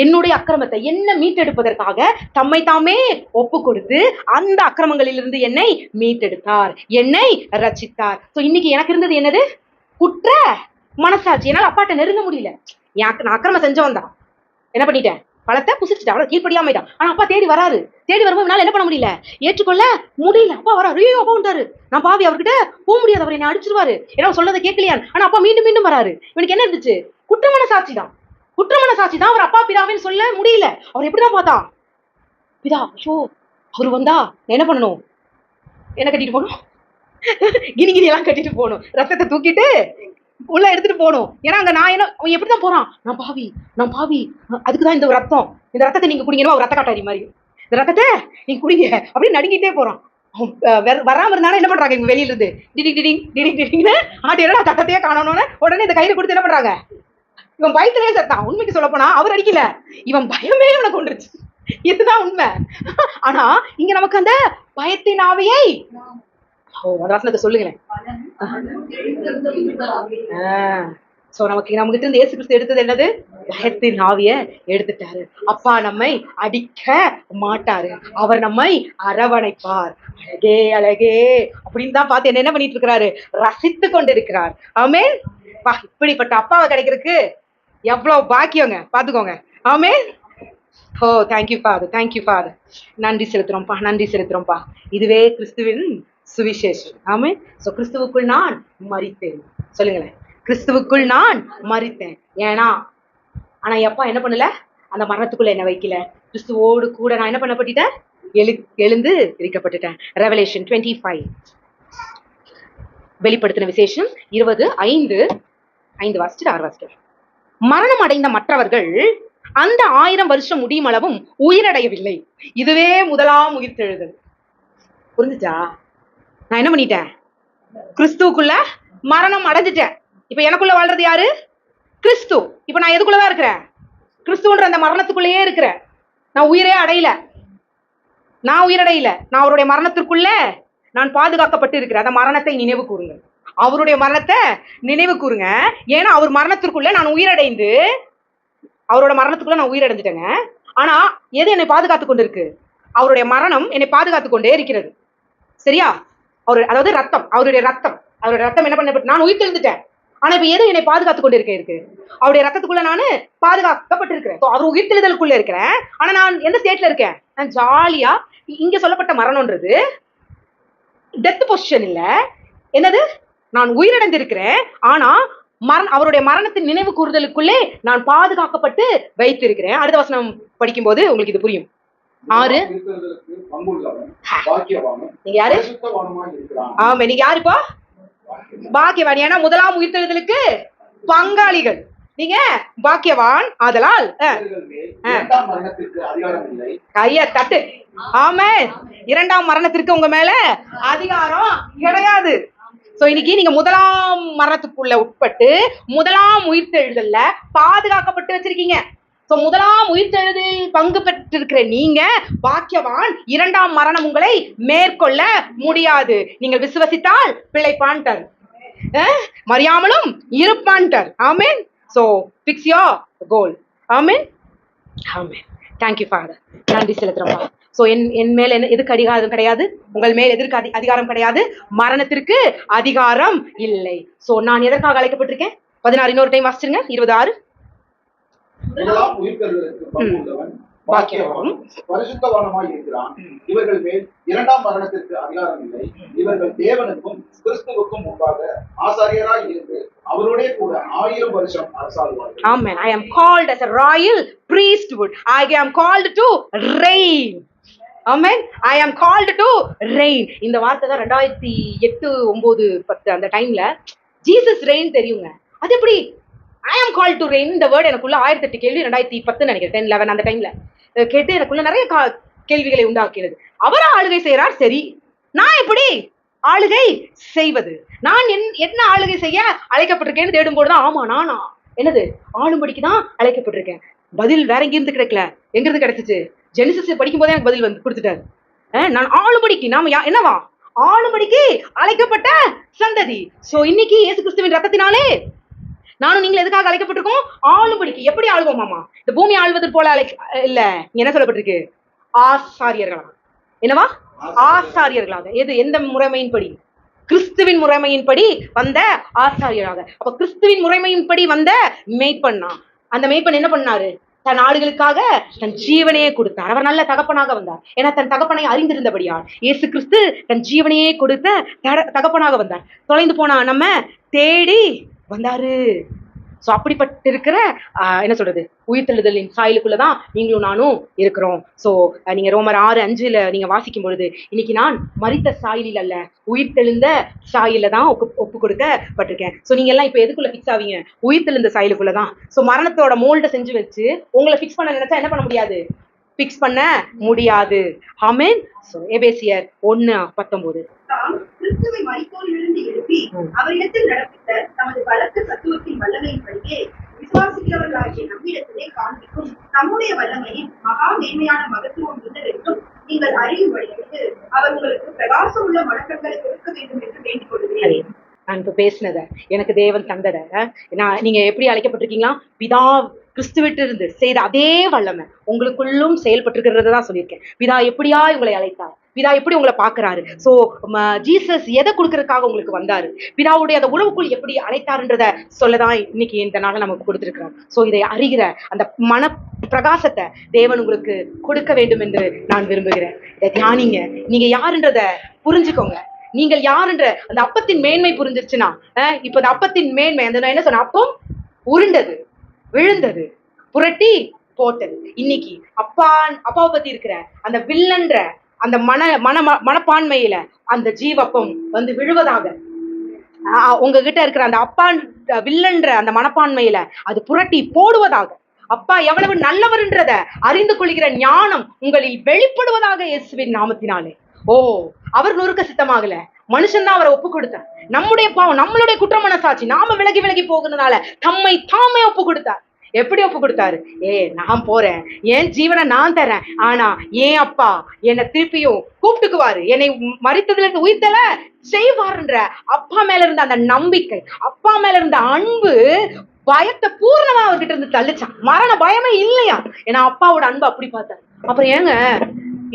என்னுடைய அக்கிரமத்தை என்ன மீட்டெடுப்பதற்காக தம்மை தாமே ஒப்பு கொடுத்து அந்த அக்கிரமங்களிலிருந்து என்னை மீட்டெடுத்தார், என்னை ரட்சித்தார். சோ இன்னைக்கு எனக்கு இருந்தது என்னது? குற்ற மனசாட்சி. என்னால அப்பாட்ட நெருங்க முடியல. நான் அக்கிரமம் செஞ்சவன் தான். என்ன பண்ணிட்டேன்? பழத்தை புசிச்சுட்டா, அவரை கீழ்படியாமைதான். ஆனா அப்பா தேடி வராரு. தேடி வரும்போது என்னால என்ன பண்ண முடியல, ஏற்றுக்கொள்ள முடியல. அப்பா வராரு, ஐயோ அப்பா வந்துட்டாரு, நான் பாவி, அவர்கிட்ட போக முடியாது, அவர் என்ன அடிச்சிருவாரு, ஏன்னா சொல்லதை கேட்கலையான். ஆனா அப்பா மீண்டும் மீண்டும் வராரு. இவனுக்கு என்ன இருந்துச்சு? குற்றமான சாட்சி தான், குற்றமான சாட்சி தான். அவர் அப்பா பிதாவின்னு சொல்ல முடியல. அவர் எப்படிதான் பார்த்தான்? பிதா, ஐயோ அவரு வந்தா என்ன பண்ணணும்? என்ன கட்டிட்டு போகணும்? கிணி எல்லாம் கட்டிட்டு போகணும், ரத்தத்தை தூக்கிட்டு உள்ள எடுத்துட்டு போகணும். ஏன்னா அங்க நான் என்ன, அவன் எப்படிதான் போறான்? நான் பாவி, நான் பாவி, அதுக்குதான் இந்த ரத்தம், இந்த ரத்தத்தை நீங்க குடிக்கணும். அவர் ரத்த காட்டாரி மாதிரி இந்த ரத்தத்தை நீ குடிங்க அப்படின்னு நடுங்கிட்டே போறான். வராம இருந்தாலும் என்ன பண்றாங்க இவங்க வெளியில இருந்து டிடிங் டிடிங் டிடிங் டிடிங்னு ஆட்டி என்னடா ரத்தத்தையே காணணும்னு உடனே இந்த கையில கொடுத்து என்ன பண்றாங்க? இவன் பயத்திலே செத்தான். உண்மைக்கு சொல்ல போனா அவர் அடிக்கல, இவன் பயமே இவனை கொண்டுருச்சு. இதுதான் உண்மை. ஆனா இங்க நமக்கு அந்த பயத்தின் ஆவியை அந்த வசனத்தை சொல்லுங்களேன். சோ நம்ம கிட்ட இருந்து இயேசு கிறிஸ்து எடுத்தது என்னது? பயத்தின் ஆவிய எடுத்துட்டாரு. அப்பா நம்மை அடிக்க மாட்டாரு, அவர் நம்மை அரவணைப்பார். அழகே அழகே அப்படின்னு தான் பார்த்து என்ன பண்ணிட்டு இருக்கிறாரு? ரசித்து கொண்டு இருக்கிறார். ஆமென். இப்படிப்பட்ட அப்பாவை கிடைக்கிறதுக்கு எவ்வளவு பாக்கியங்க, பாத்துக்கோங்க. ஆமென். ஓ தேங்க்யூ ஃபாதர், தேங்க்யூ ஃபாதர். நன்றி செலுத்துறோம்ப்பா, நன்றி செலுத்துறோம்ப்பா. இதுவே கிறிஸ்துவின் சுவிசேஷம். ஆமென். சோ கிறிஸ்துவுக்குள் நான் மரித்தேன். சொல்லுங்களேன், கிறிஸ்துவுக்குள் நான் மரித்தேன். ஆனா எப்பா என்ன பண்ணல? அந்த மரணத்துக்குள்ள என்ன வைக்கல. கிறிஸ்துவோடு கூட நான் என்ன பண்ணப்பட்டுட்டேன்? எழுந்து இருக்கப்பட்டுட்டேன். ரெவலேஷன் 25 வெளிப்படுத்தின விசேஷம் 20:5 வாசிச்சுட்டு 6 வாசிக்கிறேன். மரணம் அடைந்த மற்றவர்கள் அந்த 1000 வருஷம் முடியும் அளவும் உயிரடையவில்லை. இதுவே முதலாம் உயிர்த்தெழுதல். புரிஞ்சுச்சா? நான் என்ன பண்ணிட்டேன்? கிறிஸ்துவுக்குள்ள மரணம் அடைஞ்சிட்டேன். இப்ப எனக்குள்ள வாழ்றது யாரு? கிறிஸ்து. இப்ப நான் எதுக்குள்ளதான் இருக்கிறேன்? கிறிஸ்துன்ற அந்த மரணத்துக்குள்ளேயே இருக்கிறேன். நான் உயிரே அடையல, நான் உயிரடையில. நான் அவருடைய மரணத்திற்குள்ள நான் பாதுகாக்கப்பட்டு இருக்கிறேன். அந்த மரணத்தை நினைவு கூறுங்க, அவருடைய மரணத்தை நினைவு கூறுங்க. ஏன்னா அவர் மரணத்திற்குள்ள நான் உயிரடைந்து, அவரோட மரணத்துக்குள்ள நான் உயிரடைஞ்சிட்டேங்க. ஆனா எது என்னை பாதுகாத்து கொண்டு இருக்கு? அவருடைய மரணம் என்னை பாதுகாத்து கொண்டே இருக்கிறது. சரியா? அதாவது ரத்தம், அவருடைய ரத்தம் என்ன பண்ணப்பட்டு நான் உயிர் தெழுந்துட்டேன். ஆனா இப்ப எது என்னை பாதுகாத்து கொண்டு இருக்கு? அவருடைய ரத்தத்துக்குள்ள நானு பாதுகாக்கப்பட்டிருக்கிறேன். அவர் உயிர் தெழுதலுக்குள்ள இருக்கிறேன். ஆனா நான் எந்த ஸ்டேட்ல இருக்கேன்? நான் ஜாலியா. இங்க சொல்லப்பட்ட மரணம்ன்றது டெத் பொசிஷன் இல்ல. என்னது? நான் உயிரிழந்திருக்கிறேன். ஆனா அவருடைய மரணத்தின் நினைவு கூறுதலுக்குள்ளே நான் பாதுகாக்கப்பட்டு வைத்திருக்கிறேன். அடுத்த வசனம் படிக்கும் போது உங்களுக்கு இது புரியும். 6 நீங்க யாரு? ஆமா, நீங்க யாருப்பா? பாக்கியவான். ஏன்னா முதலாம் உயிர்த்தெழுதலுக்கு பங்காளிகள். நீங்க பாக்கியவான். ஆதலால் கைய தட்டு. ஆமா, 2ஆம் மரணத்திற்கு உங்க மேல அதிகாரம் கிடையாது. சோ இன்னைக்கு நீங்க முதலாம் மரணத்துக்குள்ள உட்பட்டு முதலாம் உயிர்த்தெழுதல்ல பாதுகாக்கப்பட்டு வச்சிருக்கீங்க. சோ முதலாம் உயிர்த்தெழுதில் பங்கு பெற்றிருக்கிற நீங்க பாக்கியவான். 2ஆம் மரணம் உங்களை மேற்கொள்ள முடியாது. நீங்கள் விசுவசித்தால் பிழைப்பான்ட்டார், மறியாமலும் இருப்பான்ட்டார். Amen. So fix your goal. Amen. Amen. Thank you father. நன்றி செலுத்துறோம்ப்பா. சோ என் மேல எதுக்கு அதிகாரம் கிடையாது? உங்கள் மேல் எதற்கு அதிகாரம் கிடையாது? மரணத்திற்கு அதிகாரம் இல்லை. சோ நான் எதற்காக அழைக்கப்பட்டிருக்கேன்? 16 இன்னொரு டைம் வாசிச்சிருங்க. 26 முதலாம் உயிர்த்தெழுதலுக்கு பங்குள்ளவன் பாக்கியவான், பரிசுத்தவானுமாய் இருக்கிறான். இவர்கள் மேல் 2ஆம் மரணத்திற்கு அதிகாரம் இல்லை. இவர்கள் தேவனுக்கும் கிறிஸ்துவுக்கும் முன்பாக ஆசாரியராய் இருந்து அவருடைய கூட 1000 வருஷம் அரசாளுவார்கள். Amen. I am called as a royal priesthood. I am called to reign. Amen. I am called to reign. இந்த வார்த்தை தான் 2008, 9, 10 அந்த டைம்ல ஜீசஸ் ரெயின் தெரியுங்க. அது எப்படி I am called to reign? இந்த வேர்ட் எனக்குள்ள 1008 கேள்வி 2010 நினைக்கிறேன், 10, 11 அந்த டைம்ல கேட்டு எனக்குள்ள நிறைய கேள்விகளை உண்டாக்கினது. அவர் ஆளுகை செய்யறார், சரி, நான் எப்படி ஆளுகை செய்வது? நான் என்ன ஆளுகை செய்ய அழைக்கப்பட்டிருக்கேன்னு தேடும்போதுதான், ஆமா நானா என்னது ஆளும்படிக்கு தான் அழைக்கப்பட்டிருக்கேன். பதில் வேற எங்கிருந்து கிடைக்கல, எங்கிருந்து கிடைச்சிச்சு? ஜெனிசிஸ் படிக்கும் போதே எனக்கு பதில் கொடுத்துட்டாரு. நான் ஆளும்படிக்கு, நாம என்னவா ஆளும்படிக்கு அழைக்கப்பட்ட சந்ததி. சோ இன்னைக்கு இயேசு கிறிஸ்துவின் ரத்தத்தினாலே நானும் நீங்கள் எதுக்காக அழைக்கப்பட்டிருக்கோம்? ஆளும்படிக்கு. எப்படி ஆளுவோமாமா? இந்த பூமி ஆள்வது போல இல்ல, என்ன சொல்லப்பட்டிருக்கு? ஆசாரியர்களாக. என்னவா? ஆசாரியர்களாக. எந்த முறைமையின்படி? கிறிஸ்துவின் முறைமையின்படி வந்த ஆசாரியராக. அப்ப கிறிஸ்துவின் முறைமையின்படி வந்த மேய்ப்பண்ணா. அந்த மேய்ப்பன் என்ன பண்ணாரு? தன் ஆடுகளுக்காக தன் ஜீவனையே கொடுத்தார். அவர் நல்ல தகப்பனாக வந்தார். ஏன்னா தன் தகப்பனை அறிந்திருந்தபடியால் இயேசு கிறிஸ்து தன் ஜீவனையே கொடுத்த தகப்பனாக வந்தார். தொலைந்து போனா நம்ம தேடி வந்தாரு. சோ அப்படிப்பட்டு இருக்கிற என்ன சொல்றது, உயிர்த்தெழுதலின் சாயலுக்குள்ளதான் நீங்களும் நானும் இருக்கிறோம். சோ நீங்க ரோமர் 6:5 நீங்க வாசிக்கும் பொழுது, இன்னைக்கு நான் மரித்த சாயலில் அல்ல, உயிர்த்தெழுந்த சாயல தான் ஒப்பு கொடுக்கப்பட்டிருக்கேன். சோ நீங்க எல்லாம் இப்ப எதுக்குள்ள பிக்ஸ் ஆவீங்க? உயிர்த்தெழுந்த சாயலுக்குள்ளதான். சோ மரணத்தோட மோல்ட செஞ்சு வச்சு உங்களை பிக்ஸ் பண்ண நினைச்சா என்ன பண்ண முடியாது? பிக்ஸ் பண்ண முடியாது. ஆமென். எபேசியர் 1:19. தாம் கிறிஸ்துவை மரித்தோரிலிருந்து எழுப்பி அவரிடத்தில் நடப்பித்த தமது பலத்த தத்துவத்தின் வல்லமையின்படியே விசுவாசிக்கிறவர்களாகிய நம்மிடத்திலே காண்பிக்கும் நம்முடைய வல்லமையின் மகா மேன்மையான மகத்துவம் என்னவென்றும் நீங்கள் அறியும்படிக்கு அவர் உங்களுக்கு பிரகாசம் உள்ள மனக்கண்களை கொடுக்க வேண்டும் என்று வேண்டிக் கொள்கிறேன். நான் இப்ப பேசினத எனக்கு தேவன் தந்தத நீங்க எப்படி அழைக்கப்பட்டிருக்கீங்களா? பிதா கிறிஸ்துவிட்டு இருந்து செய்த அதே வல்லமை உங்களுக்குள்ளும் செயல்பட்டிருக்கிறத தான் சொல்லியிருக்கேன். பிதா எப்படியா உங்களை அழைத்தார், பிதா எப்படி உங்களை பாக்குறாரு. சோ ஜீசஸ் எதை கொடுக்கறதுக்காக உங்களுக்கு வந்தாரு, பிதாவுடைய அந்த உறவுக்குள் எப்படி அழைத்தாருன்றத சொல்லதான் இன்னைக்கு இந்த நாளை நமக்கு கொடுத்திருக்கிறார். சோ இதை அறிகிற அந்த மன பிரகாசத்தை தேவன் உங்களுக்கு கொடுக்க வேண்டும் என்று நான் விரும்புகிறேன். இதை தியானிங்க. நீங்க யாருன்றத புரிஞ்சுக்கோங்க. நீங்கள் யாருன்ற அந்த அப்பத்தின் மேன்மை புரிஞ்சிருச்சுன்னா, இப்ப அந்த அப்பத்தின் மேன்மை அந்த நான் என்ன சொன்ன, அப்பம் உருண்டது, விழுந்தது, புரட்டி போட்டது. இன்னைக்கு அப்பாவை பத்தி இருக்கிற அந்த வில்லன்ற அந்த மனப்பான்மையில அந்த ஜீவப்பம் வந்து விழுவதாக, உங்ககிட்ட இருக்கிற அந்த அப்பான் வில்லன்ற அந்த மனப்பான்மையில அது புரட்டி போடுவதாக, அப்பா எவ்வளவு நல்லவர்ன்றத அறிந்து கொள்கிற ஞானம் உங்களில் வெளிப்படுவதாக இயேசுவின் நாமத்தினாலே. அவர் நொறுக்க சித்தமாகல, மனுஷன் தான் அவரை ஒப்பு கொடுத்தார். நம்முடைய பாவம், நம்மளுடைய குற்ற மனசாட்சி, நாம விலகி விலகி போகிறதுனால தம்மை தாமே ஒப்பு கொடுத்தார். எப்படி ஒப்பு கொடுத்தாரு? நான் போறேன், என் ஜீவனை நான் தரேன், ஆனா ஏன் அப்பா என்னை திருப்பியும் கூப்பிட்டுக்குவாரு, என்னை மரித்ததுல இருந்து உயிர்த்தல செய்வாருன்ற அப்பா மேல இருந்த அந்த நம்பிக்கை, அப்பா மேல இருந்த அன்பு பயத்தை பூர்ணமா அவர்கிட்ட இருந்து தள்ளிச்சான். மரண பயமே இல்லையா? ஏன்னா அப்பாவோட அன்பு அப்படி பார்த்தாரு. அப்புறம் ஏங்க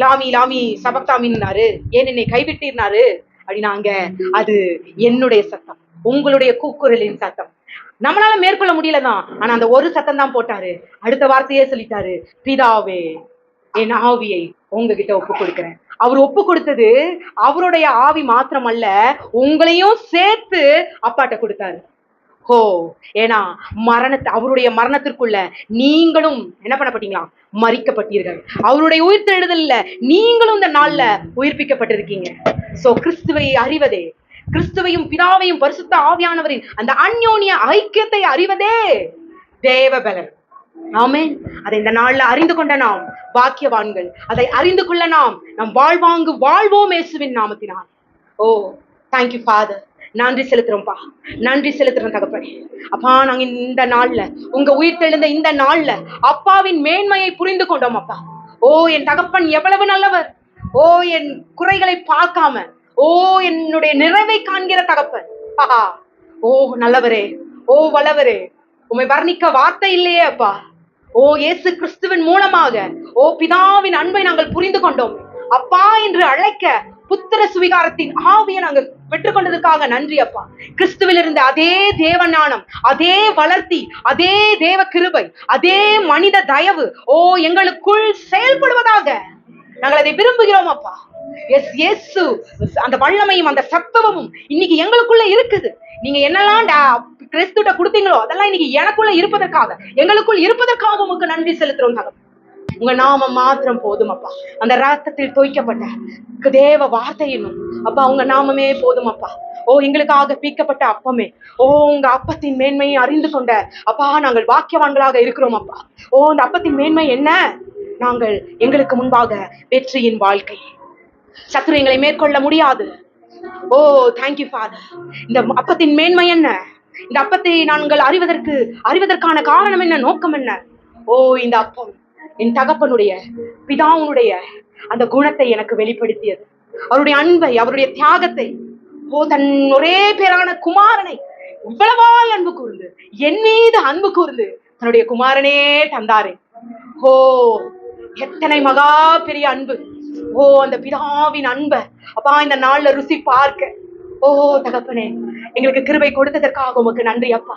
லாமி லாமி சபக்தாமின்னாரு, ஏன் என்னை கைவிட்டிருந்தாரு அப்படின்னாங்க. அது என்னுடைய சத்தம், உங்களுடைய கூக்குரலின் சத்தம். நம்மளால மேற்கொள்ள முடியலதான், ஆனா அந்த ஒரு சத்தம் தான் போட்டாரு. அடுத்த வார்த்தையே சொல்லிட்டாரு, பிதாவே என் ஆவியை உங்ககிட்ட ஒப்பு கொடுக்கிறேன். அவர் ஒப்பு கொடுத்தது அவருடைய ஆவி மாத்திரம் அல்ல, உங்களையும் சேர்த்து அப்பாட்ட கொடுத்தாரு. ஏன்னா அவருடைய மரணத்திற்குள்ள நீங்களும் என்ன பண்ணப்பட்டீங்களா? மரிக்கப்பட்டீர்கள். அவருடைய உயிர்த்தெழுதல்ல நீங்களும் இந்த நாள்ல உயிர்ப்பிக்கப்பட்டிருக்கீங்க. சோ கிறிஸ்துவை அறிவதே, கிறிஸ்துவையும் பிதாவையும் பரிசுத்த ஆவியானவரின் அந்த அந்யோன்ய ஐக்கியத்தை அறிவதே தேவபலன். ஆமென். அதை இந்த நாள்ல அறிந்து கொண்ட நாம் பாக்கியவான்கள். அதை அறிந்து கொள்ள நாம் வாழ்வோம் இயேசுவின் நாமத்தினால். Thank you father. நன்றி செலுத்துறோம்ப்பா, நன்றி செலுத்துறோம் தகப்பனே. அப்பா, நாங்க இந்த நாள்ல உங்க உயிர் தெழுந்த இந்த நாள்ல அப்பாவின் மேன்மையை புரிந்து கொண்டோம் அப்பா. என் தகப்பன் எவ்வளவு நல்லவர். என் குறைகளை பார்க்காம என்னுடைய நிறைவை காண்கிற தகப்பன். நல்லவரே, வல்லவரே, உம்மை வர்ணிக்க வார்த்தை இல்லையே அப்பா. இயேசு கிறிஸ்துவின் மூலமாக பிதாவின் அன்பை நாங்கள் புரிந்து கொண்டோம் அப்பா என்று அழைக்க புத்திர சுவிகாரத்தின் ஆவியை நாங்கள் பெற்றுக்கொண்டதுக்காக நன்றி அப்பா. கிறிஸ்துவில் இருந்த அதே தேவ ஞானம், அதே வளர்த்தி, அதே தேவ கிருபை, அதே மனித தயவு எங்களுக்குள் செயல்படுவதாக நாங்கள் அதை விரும்புகிறோம் அப்பா. இயேசு அந்த வல்லமையும் அந்த சத்துவமும் இன்னைக்கு எங்களுக்குள்ள இருக்குது. நீங்க என்னெல்லாம் கிறிஸ்துட்ட கொடுத்தீங்களோ அதெல்லாம் இன்னைக்கு எனக்குள்ள இருப்பதற்காக, எங்களுக்குள் இருப்பதற்காக உங்களுக்கு நன்றி செலுத்துறோம் தகப்பனே. உங்க நாமம் மாத்திரம் போதும் அப்பா. அந்த ரத்தத்தில் தோய்க்கப்பட்ட தேவ வார்த்தையும் அப்பா உங்க நாமமே போதும் அப்பா. எங்களுக்காக பீக்கப்பட்ட அப்பமே, உங்க அப்பத்தின் மேன்மையை அறிந்து கொண்ட அப்பா நாங்கள் வாக்கியவான்களாக இருக்கிறோம் அப்பா. இந்த அப்பத்தின் மேன்மை என்ன? நாங்கள் எங்களுக்கு முன்பாக வெற்றியின் வாழ்க்கை, சத்துரு எங்களை மேற்கொள்ள முடியாது. Thank you father. இந்த அப்பத்தின் மேன்மை என்ன? இந்த அப்பத்தை நாங்கள் அறிவதற்கான காரணம் என்ன, நோக்கம் என்ன? இந்த அப்பம் என் தகப்பனுடைய பிதாவுடைய அந்த குணத்தை எனக்கு வெளிப்படுத்தியது, அவருடைய அன்பை, அவருடைய தியாகத்தை. தன் ஒரே பேரான குமாரனை இவ்வளவாய் அன்பு கூர்ந்து, என் மீது அன்பு கூர்ந்து தன்னுடைய குமாரனே தந்தாரே. எத்தனை மகா பெரிய அன்பு. அந்த பிதாவின் அன்பை அப்பா இந்த நாள்ல ருசி பார்க்க தகப்பனே எங்களுக்கு கிருபை கொடுத்ததற்காக உமக்கு நன்றி அப்பா,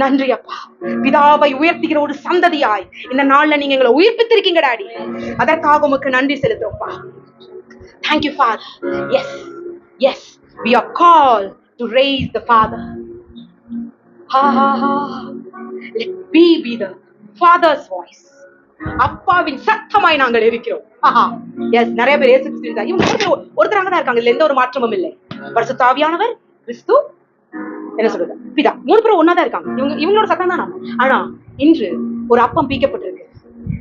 நன்றி அப்பா. பிதாவை உயர்த்துகிற ஒரு சந்ததியாய் இந்த நாள்ல நீங்க எங்களை உயிர்ப்பித்திருக்கீங்க டாடி, அதற்காக உமக்கு நன்றி செலுத்துறோம்ப்பா. Thank you Father. Yes, we are called to raise the Father. Let me be the Father's voice. அப்பாவின் சத்தமாய் நாங்கள் இருக்கிறோம். நிறைய பேர் இயேசு கிறிஸ்து இவங்க ஒருத்தராக தான் இருக்காங்க, இதுல எந்த ஒரு மாற்றமும் இல்லை. பரிசுத்த ஆவியானவர், கிறிஸ்து, என்ன சொல்றது, பிதா, 3 பேரும் ஒன்னாதான் இருக்காங்க. இவங்களோட சத்தம் தான் நாம. ஆனா இன்று ஒரு அப்பம் பீக்கப்பட்டிருக்கு.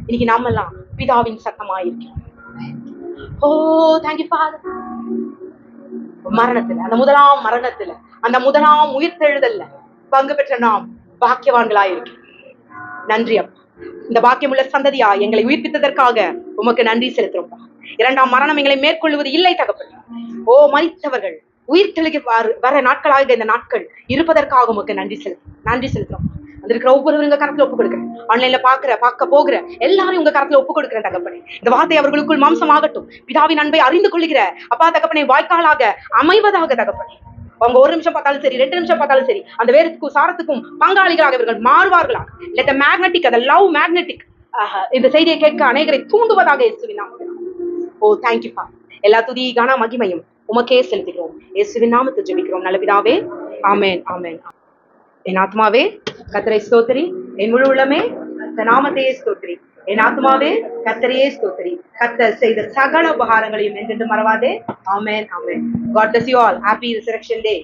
இன்னைக்கு நாமெல்லாம் பிதாவின் சத்தமாயிருக்கிறோம். ஓ தேங்க்யூ ஃபாதர். மரணத்துல, அந்த முதலாம் மரணத்துல, அந்த முதலாம் உயிர்த்தெழுதல்ல பங்கு பெற்ற நாம் பாக்கியவான்களாயிருக்கிறோம். நன்றி அப்பா. இந்த பாக்கியமுள்ள சந்ததியா எங்களை உயிர்ப்பித்ததற்காக உமக்கு நன்றி செலுத்துறோம்ப்பா. இரண்டாம் மரணம் எங்களை மேற்கொள்வது இல்லை தகப்பனே. ஓ மரித்தவர்கள் உயிர்த்தெழுக வர நாட்களாக இந்த நாட்கள் இருப்பதற்காக உமக்கு நன்றி செலுத்துறோம். இருக்கிற ஒவ்வொருவரும் உங்க கரத்துல ஒப்பு கொடுக்குறேன். ஆன்லைன்ல பார்க்க போகிற எல்லாரும் உங்க கரத்துல ஒப்பு கொடுக்குறேன் தகப்பனே. இந்த வார்த்தை அவர்களுக்குள் மாம்சமாகட்டும். பிதாவின் அன்பை அறிந்து கொள்ளுகிற அப்பா தகப்பனை வாய்க்காலாக அமைவதாக தகப்பனே. அவங்க 1 நிமிஷம் பார்த்தாலும் சரி, 2 நிமிஷம் பார்த்தாலும் சரி, அந்த வேருக்கும் சாரத்துக்கும் பங்காளிகளாக இவர்கள் மாறுவார்களாக. லெட் தி மேக்னெட்டிக், அந்த லவ் மேக்னெட்டிக் இந்த செய்தியை கேட்க அநேகரை தூண்டுவதாக இயேசுவின் நாமத்தில். ஓ தேங்க்யூ பா. எல்லா துதி கன மகிமையும் உமக்கே செலுத்துகிறோம். இயேசுவின் நாமத்தில் ஜெபிக்கிறோம் நல்ல பிதாவே. ஆமென் ஆமென். என் ஆத்மாவே கர்த்தரை ஸ்தோத்திரி, என் முழு உள்ளமே கர்த்தர் நாமத்தையே ஸ்தோத்திரி. என் ஆத்மாவே கர்த்தரையே ஸ்தோத்திரி. கர்த்தர் செய்த சகல உபகாரங்களையும் என்றென்று மறவாதே. ஆமென் ஆமென். God bless you all. Happy Resurrection Day.